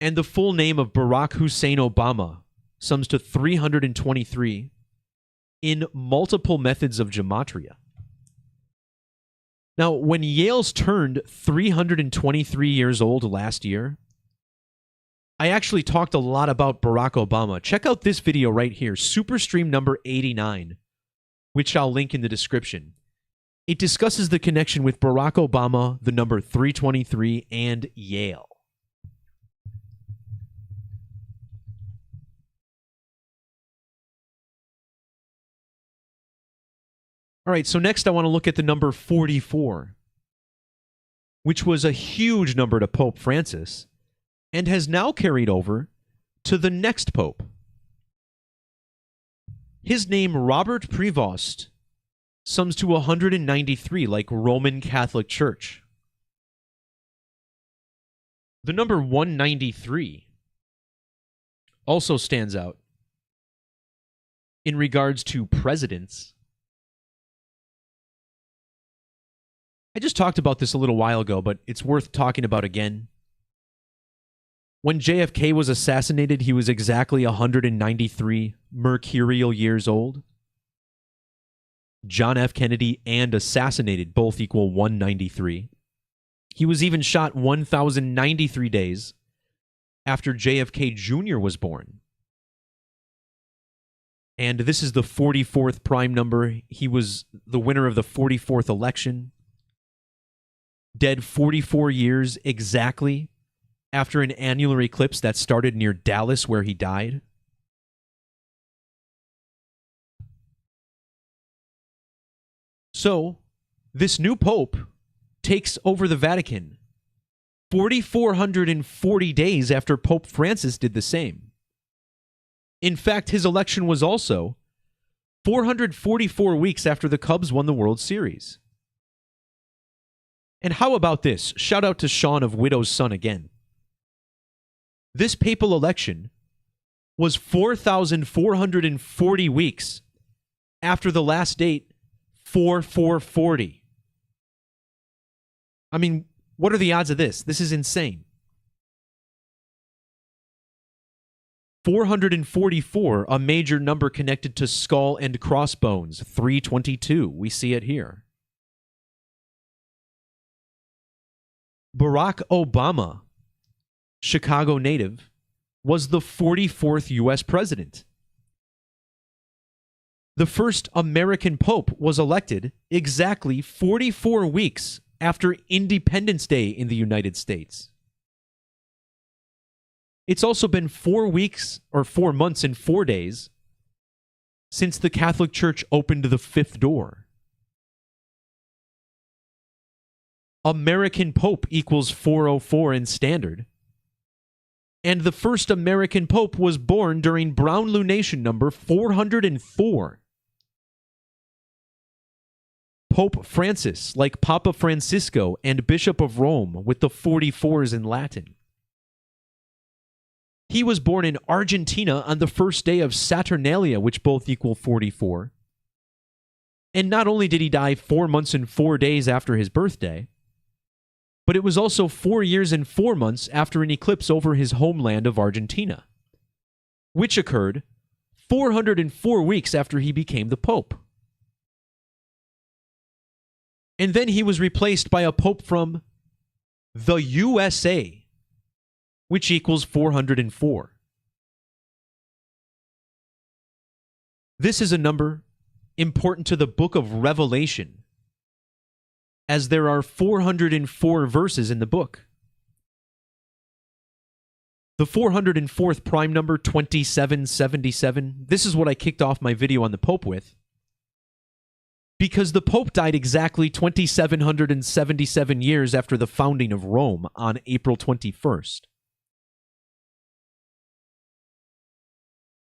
And the full name of Barack Hussein Obama sums to 323 in multiple methods of Gematria. Now, when Yale's turned 323 years old last year, I actually talked a lot about Barack Obama. Check out this video right here, Superstream number 89, which I'll link in the description. It discusses the connection with Barack Obama, the number 323, and Yale. All right, so next I want to look at the number 44, which was a huge number to Pope Francis, and has now carried over to the next pope. His name, Robert Prevost, sums to 193, like Roman Catholic Church. The number 193 also stands out in regards to presidents. I just talked about this a little while ago, but it's worth talking about again. When JFK was assassinated, he was exactly 193 mercurial years old. John F. Kennedy and assassinated both equal 193. He was even shot 1,093 days after JFK Jr. was born. And this is the 44th prime number. He was the winner of the 44th election. Dead 44 years exactly after an annular eclipse that started near Dallas, where he died. So, this new pope takes over the Vatican 4,440 days after Pope Francis did the same. In fact, his election was also 444 weeks after the Cubs won the World Series. And how about this? Shout out to Sean of Widow's Son again. This papal election was 4,440 weeks after the last date, 4,440. I mean, what are the odds of this? This is insane. 444, a major number connected to skull and crossbones, 322. We see it here. Barack Obama, Chicago native, was the 44th U.S. president. The first American pope was elected exactly 44 weeks after Independence Day in the United States. It's also been 4 weeks, or 4 months and 4 days, since the Catholic Church opened the fifth door. American Pope equals 404 in standard. And the first American Pope was born during Brown lunation number 404. Pope Francis, like Papa Francisco and Bishop of Rome, with the 44s in Latin. He was born in Argentina on the first day of Saturnalia, which both equal 44. And not only did he die 4 months and 4 days after his birthday, but it was also 4 years and 4 months after an eclipse over his homeland of Argentina, which occurred 404 weeks after he became the Pope. And then he was replaced by a Pope from the USA, which equals 404. This is a number important to the book of Revelation, as there are 404 verses in the book. The 404th prime number, 2777, this is what I kicked off my video on the Pope with, because the Pope died exactly 2,777 years after the founding of Rome on April 21st.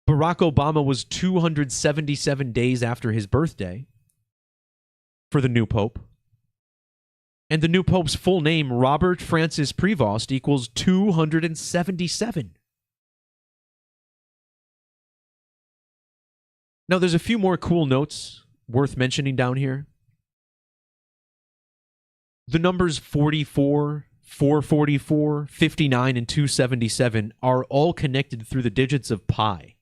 Barack Obama was 277 days after his birthday for the new Pope. And the new Pope's full name, Robert Francis Prevost, equals 277. Now, there's a few more cool notes worth mentioning down here. The numbers 44, 444, 59, and 277 are all connected through the digits of pi.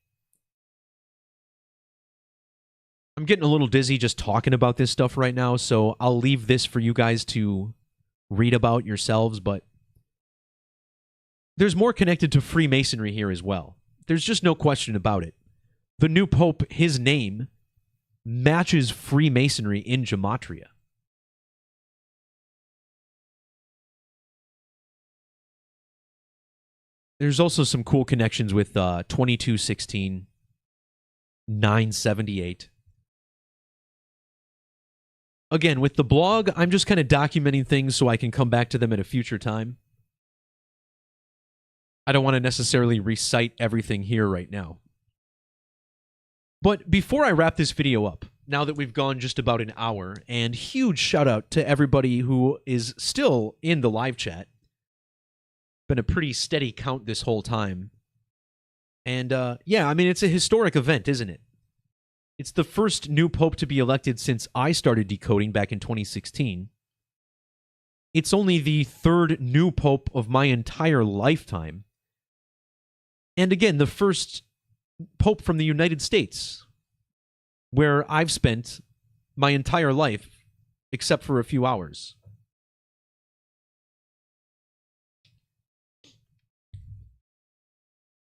I'm getting a little dizzy just talking about this stuff right now, so I'll leave this for you guys to read about yourselves, but there's more connected to Freemasonry here as well. There's just no question about it. The new Pope, his name, matches Freemasonry in Gematria. There's also some cool connections with 2216, 978. Again, with the blog, I'm just kind of documenting things so I can come back to them at a future time. I don't want to necessarily recite everything here right now. But before I wrap this video up, now that we've gone just about an hour, and huge shout out to everybody who is still in the live chat. Been a pretty steady count this whole time. And yeah, I mean, it's a historic event, isn't it? It's the first new Pope to be elected since I started decoding back in 2016. It's only the third new Pope of my entire lifetime. And again, the first Pope from the United States, where I've spent my entire life, except for a few hours.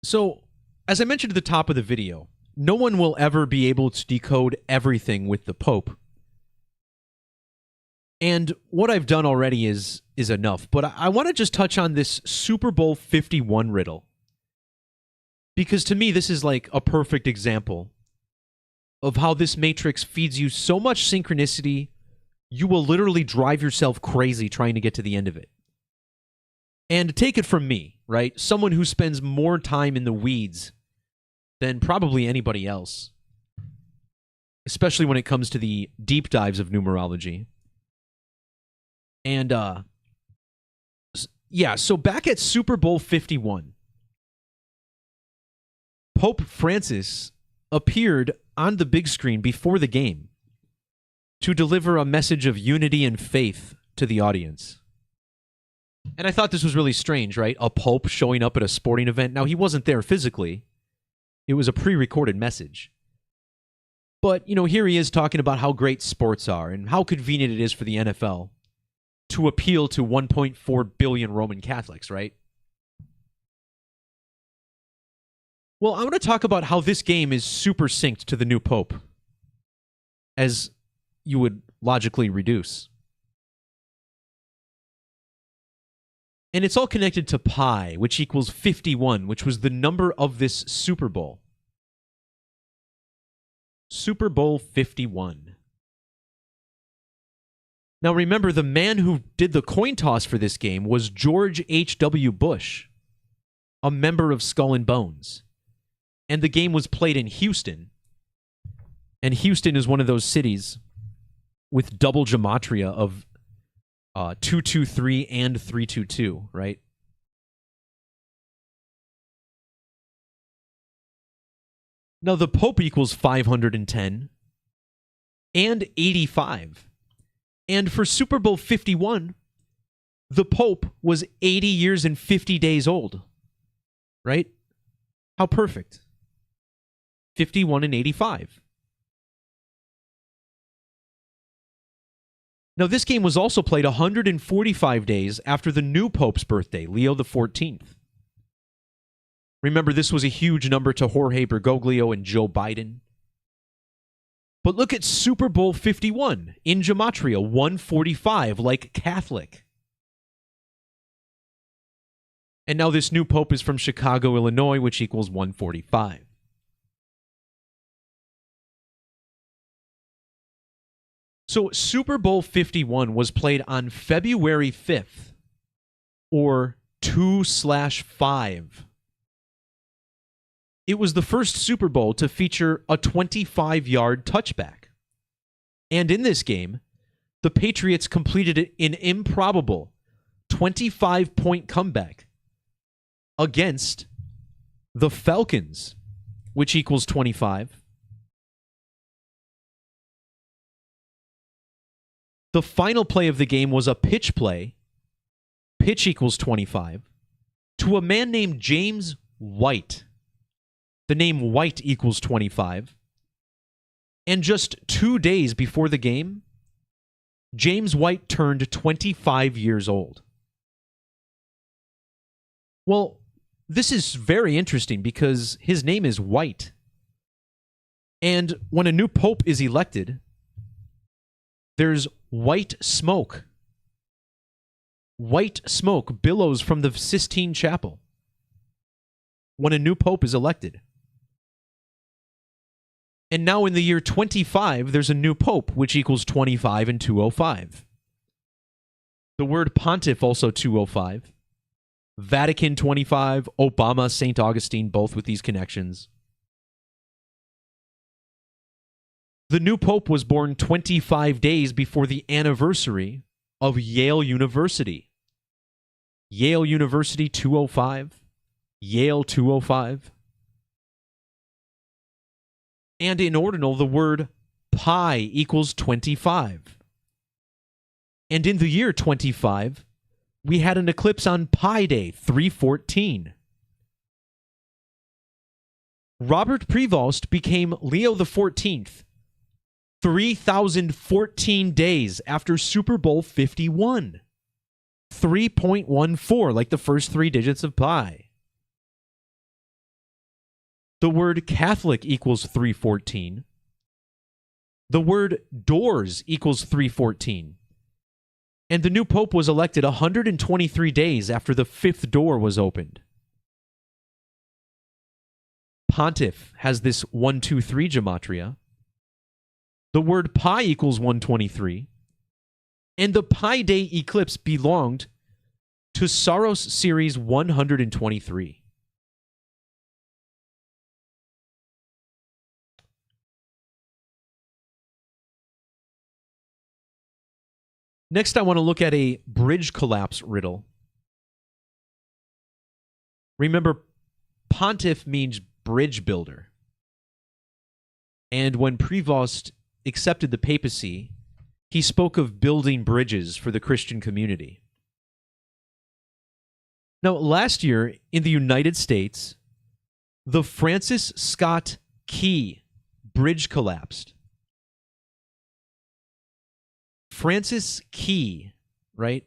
So, as I mentioned at the top of the video, no one will ever be able to decode everything with the Pope. And what I've done already is enough, but I want to just touch on this Super Bowl 51 riddle. Because to me, this is like a perfect example of how this matrix feeds you so much synchronicity, you will literally drive yourself crazy trying to get to the end of it. And take it from me, right? Someone who spends more time in the weeds than probably anybody else, especially when it comes to the deep dives of numerology. And, yeah, so back at Super Bowl 51, Pope Francis appeared on the big screen before the game to deliver a message of unity and faith to the audience. And I thought this was really strange, right? A Pope showing up at a sporting event. Now, he wasn't there physically. It was a pre-recorded message. But, you know, here he is talking about how great sports are and how convenient it is for the NFL to appeal to 1.4 billion Roman Catholics, right? Well, I want to talk about how this game is super synced to the new Pope, as you would logically reduce. And it's all connected to pi, which equals 51, which was the number of this Super Bowl. Super Bowl 51. Now remember, the man who did the coin toss for this game was George H.W. Bush, a member of Skull and Bones. And the game was played in Houston. And Houston is one of those cities with double gematria of 223 and 322, right? Now, the Pope equals 510 and 85. And for Super Bowl 51, the Pope was 80 years and 50 days old, right? How perfect. 51 and 85. Now, this game was also played 145 days after the new Pope's birthday, Leo XIV. Remember, this was a huge number to Jorge Bergoglio and Joe Biden. But look at Super Bowl 51 in Gematria, 145, like Catholic. And now this new pope is from Chicago, Illinois, which equals 145. So Super Bowl 51 was played on February 5th, or 2/5. It was the first Super Bowl to feature a 25-yard touchback. And in this game, the Patriots completed an improbable 25-point comeback against the Falcons, which equals 25. The final play of the game was a pitch play, pitch equals 25, to a man named James White. The name White equals 25. And just 2 days before the game, James White turned 25 years old. Well, this is very interesting because his name is White. And when a new pope is elected, there's white smoke. White smoke billows from the Sistine Chapel when a new pope is elected. And now in the year 25, there's a new pope, which equals 25 and 205. The word pontiff also 205. Vatican 25, Obama, St. Augustine, both with these connections. The new pope was born 25 days before the anniversary of Yale University. Yale University 205, Yale 205. And in ordinal, the word pi equals 25. And in the year 25, we had an eclipse on Pi Day 314. Robert Prevost became Leo XIV 3,014 days after Super Bowl 51. 3.14, like the first 3 digits of pi. The word Catholic equals 314. The word doors equals 314. And the new pope was elected 123 days after the 5th door was opened. Pontiff has this 123 gematria. The word pi equals 123. And the Pi Day eclipse belonged to Saros series 123. Next, I want to look at a bridge collapse riddle. Remember, pontiff means bridge builder. And when Prevost accepted the papacy, he spoke of building bridges for the Christian community. Now, last year in the United States, the Francis Scott Key Bridge collapsed. Francis Key, right?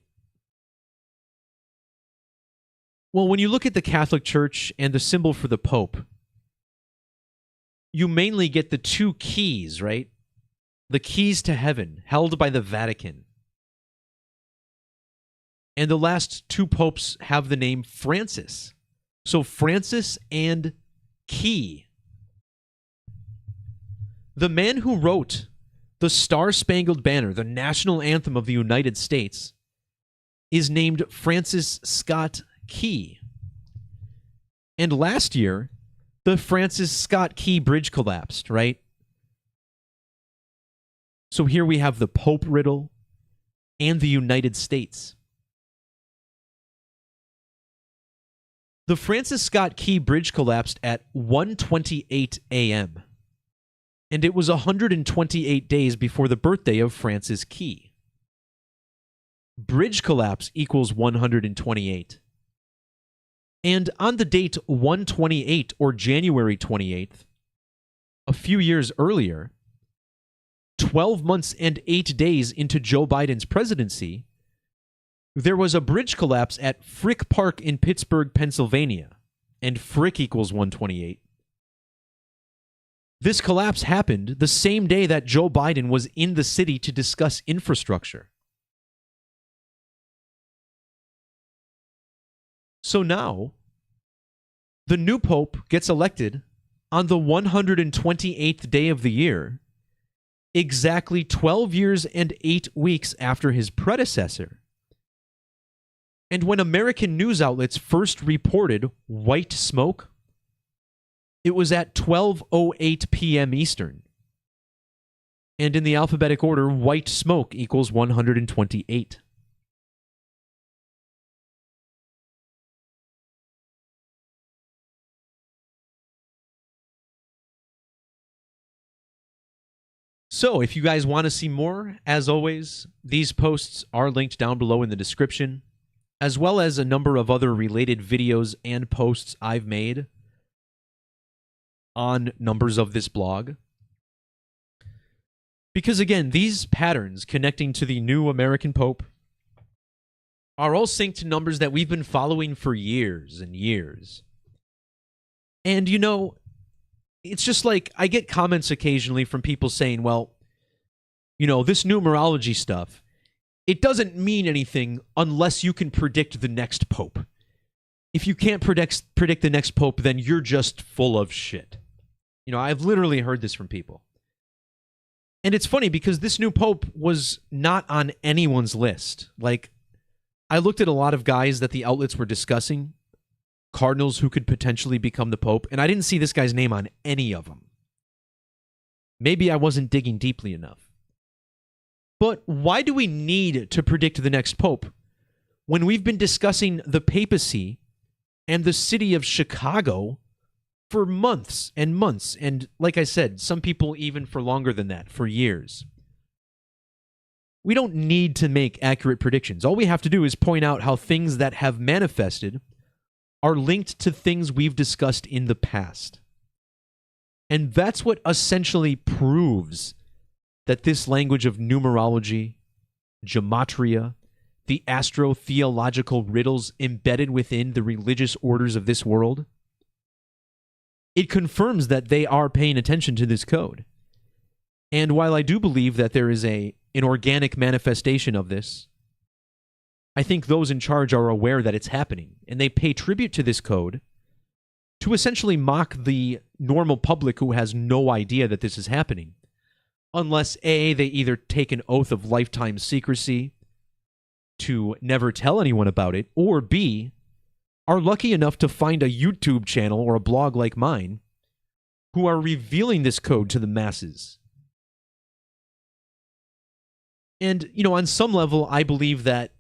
Well, when you look at the Catholic Church and the symbol for the Pope, you mainly get the 2 keys, right? The keys to heaven, held by the Vatican. And the last 2 popes have the name Francis. So Francis and Key. The man who wrote the Star-Spangled Banner, the national anthem of the United States, is named Francis Scott Key. And last year, the Francis Scott Key Bridge collapsed, right? So here we have the Pope riddle and the United States. The Francis Scott Key Bridge collapsed at 1:28 a.m., and it was 128 days before the birthday of Francis Key. Bridge collapse equals 128. And on the date 128, or January 28th, a few years earlier, 12 months and 8 days into Joe Biden's presidency, there was a bridge collapse at Frick Park in Pittsburgh, Pennsylvania, and Frick equals 128. This collapse happened the same day that Joe Biden was in the city to discuss infrastructure. So now, the new pope gets elected on the 128th day of the year, exactly 12 years and 8 weeks after his predecessor. And when American news outlets first reported white smoke, it was at 12:08 p.m. Eastern. And in the alphabetic order, white smoke equals 128. So, if you guys want to see more, as always, these posts are linked down below in the description, as well as a number of other related videos and posts I've made on numbers of this blog. Because again, these patterns connecting to the new American Pope are all synced to numbers that we've been following for years and years. And you know, it's just like I get comments occasionally from people saying, well, you know, this numerology stuff, it doesn't mean anything unless you can predict the next pope. If you can't predict the next pope, then you're just full of shit. You know, I've literally heard this from people. And it's funny because this new pope was not on anyone's list. Like, I looked at a lot of guys that the outlets were discussing, cardinals who could potentially become the pope, and I didn't see this guy's name on any of them. Maybe I wasn't digging deeply enough. But why do we need to predict the next pope when we've been discussing the papacy and the city of Chicago for months and months, and like I said, some people even for longer than that, for years? We don't need to make accurate predictions. All we have to do is point out how things that have manifested are linked to things we've discussed in the past. And that's what essentially proves that this language of numerology, gematria, the astro-theological riddles embedded within the religious orders of this world, it confirms that they are paying attention to this code. And while I do believe that there is an organic manifestation of this, I think those in charge are aware that it's happening, and they pay tribute to this code to essentially mock the normal public who has no idea that this is happening. Unless A, they either take an oath of lifetime secrecy to never tell anyone about it, or B, are lucky enough to find a YouTube channel or a blog like mine who are revealing this code to the masses. And, you know, on some level, I believe that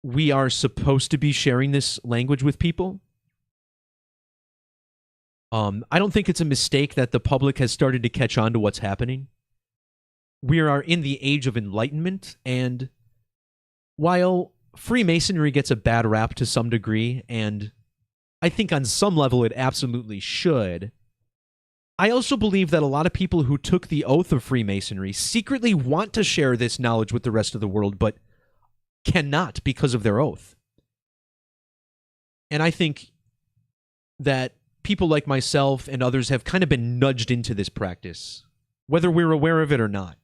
we are supposed to be sharing this language with people. I don't think it's a mistake that the public has started to catch on to what's happening. We are in the age of enlightenment, and while Freemasonry gets a bad rap to some degree, and I think on some level it absolutely should, I also believe that a lot of people who took the oath of Freemasonry secretly want to share this knowledge with the rest of the world, but cannot because of their oath. And I think that people like myself and others have kind of been nudged into this practice, whether we're aware of it or not.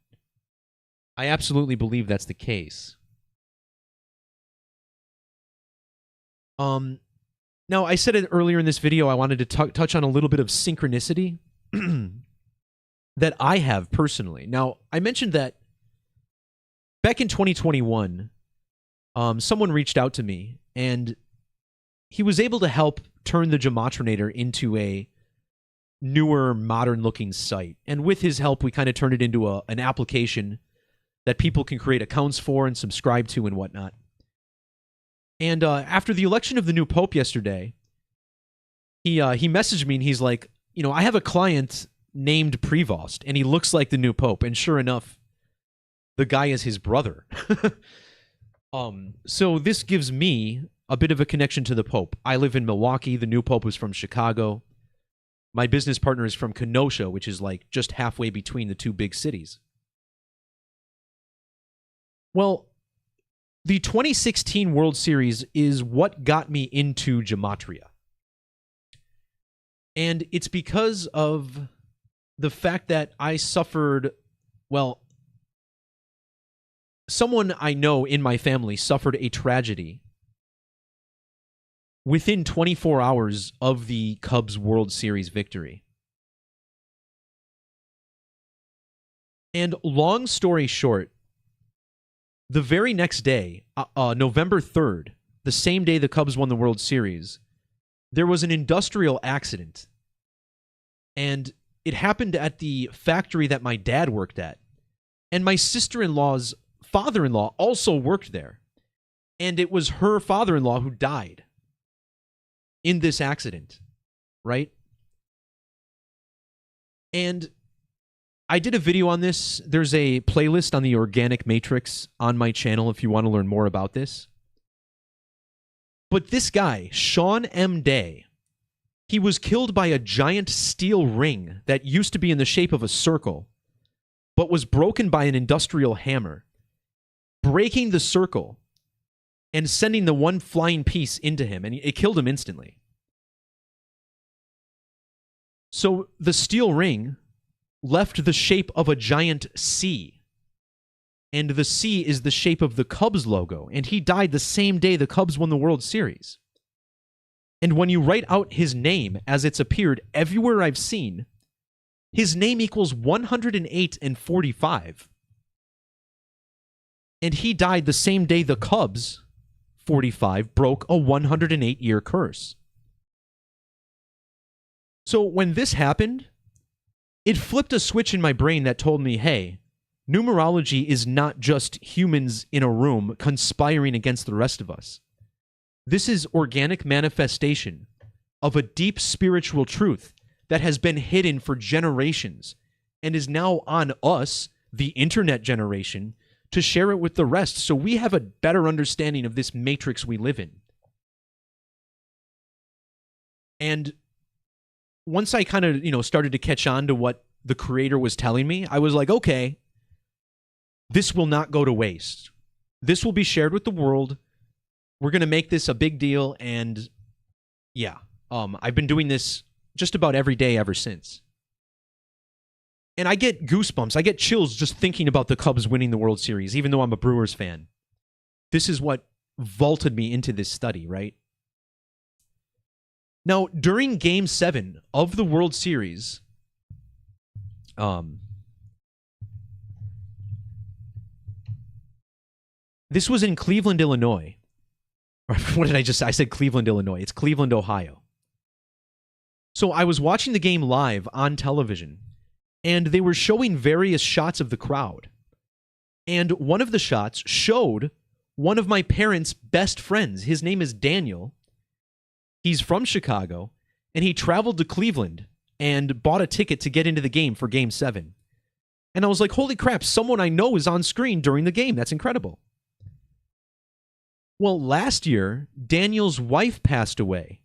I absolutely believe that's the case. Now, I said it earlier in this video, I wanted to touch on a little bit of synchronicity that I have personally. Now, I mentioned that back in 2021, someone reached out to me, and he was able to help turn the Gematrinator into a newer, modern-looking site. And with his help, we kind of turned it into an application that people can create accounts for and subscribe to and whatnot. And after the election of the new pope yesterday, he messaged me and he's like, you know, I have a client named Prevost, and he looks like the new pope. And sure enough, the guy is his brother. So this gives me a bit of a connection to the pope. I live in Milwaukee. The new pope was from Chicago. My business partner is from Kenosha, which is like just halfway between the two big cities. Well, the 2016 World Series is what got me into Gematria. And it's because of the fact that I suffered, well, someone I know in my family suffered a tragedy within 24 hours of the Cubs World Series victory. And long story short, the very next day, November 3rd, the same day the Cubs won the World Series, there was an industrial accident. And it happened at the factory that my dad worked at. And my sister-in-law's father-in-law also worked there. And it was her father-in-law who died in this accident, right? And I did a video on this. There's a playlist on the organic matrix on my channel if you want to learn more about this. But this guy, Sean M. Day, he was killed by a giant steel ring that used to be in the shape of a circle, but was broken by an industrial hammer, breaking the circle and sending the one flying piece into him, and it killed him instantly. So the steel ring left the shape of a giant C, and the C is the shape of the Cubs logo, and he died the same day the Cubs won the World Series. And when you write out his name as it's appeared everywhere I've seen, his name equals 108 and 45. And he died the same day the Cubs, 45, broke a 108-year curse. So when this happened, it flipped a switch in my brain that told me, hey, numerology is not just humans in a room conspiring against the rest of us. This is organic manifestation of a deep spiritual truth that has been hidden for generations and is now on us, the internet generation, to share it with the rest so we have a better understanding of this matrix we live in. And once I kind of, started to catch on to what the creator was telling me, I was like, okay, this will not go to waste. This will be shared with the world. We're going to make this a big deal. And yeah, I've been doing this just about every day ever since. And I get goosebumps. I get chills just thinking about the Cubs winning the World Series, even though I'm a Brewers fan. This is what vaulted me into this study, right? Now, during Game 7 of the World Series, this was in Cleveland, Illinois. What did I just say? I said Cleveland, Illinois. It's Cleveland, Ohio. So I was watching the game live on television, and they were showing various shots of the crowd. And one of the shots showed one of my parents' best friends. His name is Daniel. He's from Chicago, and he traveled to Cleveland and bought a ticket to get into the game for Game 7. And I was like, holy crap, someone I know is on screen during the game. That's incredible. Well, last year, Daniel's wife passed away.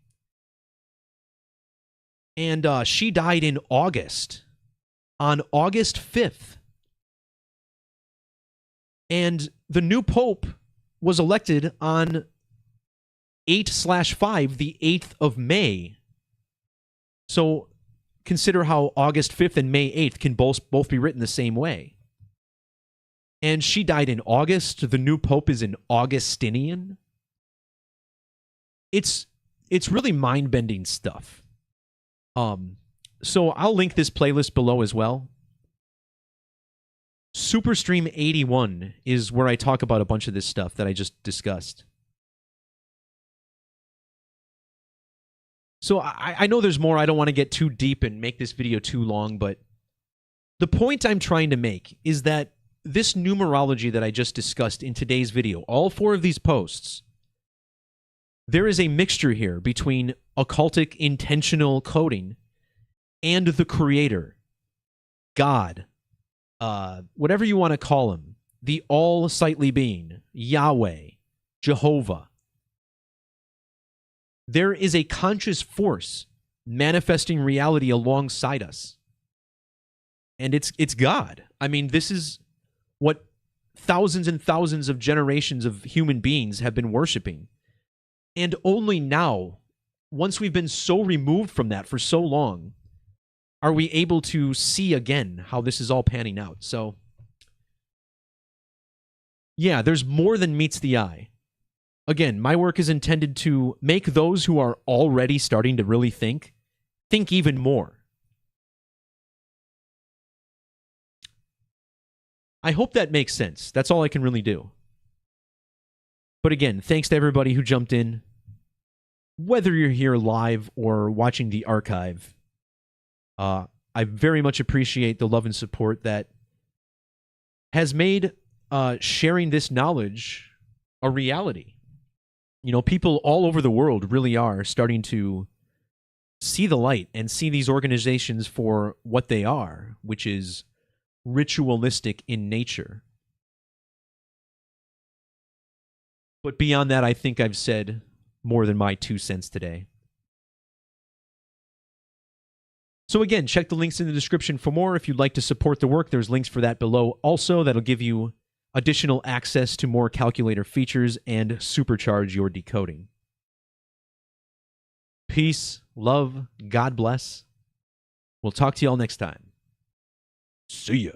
And she died in August, on August 5th. And the new pope was elected on 8/5, the 8th of May. So consider how August 5th and May 8th can both be written the same way. And she died in August. The new pope is an Augustinian. It's really mind-bending stuff. So I'll link this playlist below as well. Superstream 81 is where I talk about a bunch of this stuff that I just discussed. So I know there's more. I don't want to get too deep and make this video too long, but the point I'm trying to make is that this numerology that I just discussed in today's video, all 4 of these posts, there is a mixture here between occultic intentional coding and the creator, God, whatever you want to call him, the all-sightly being, Yahweh, Jehovah. There is a conscious force manifesting reality alongside us. And it's God. I mean, this is what thousands and thousands of generations of human beings have been worshiping. And only now, once we've been so removed from that for so long, are we able to see again how this is all panning out? So, yeah, there's more than meets the eye. Again, my work is intended to make those who are already starting to really think even more. I hope that makes sense. That's all I can really do. But again, thanks to everybody who jumped in. Whether you're here live or watching the archive, I very much appreciate the love and support that has made sharing this knowledge a reality. You know, people all over the world really are starting to see the light and see these organizations for what they are, which is ritualistic in nature. But beyond that, I think I've said more than my 2 cents today. So again, check the links in the description for more. If you'd like to support the work, there's links for that below. Also, that'll give you additional access to more calculator features and supercharge your decoding. Peace, love, God bless. We'll talk to y'all next time. See ya.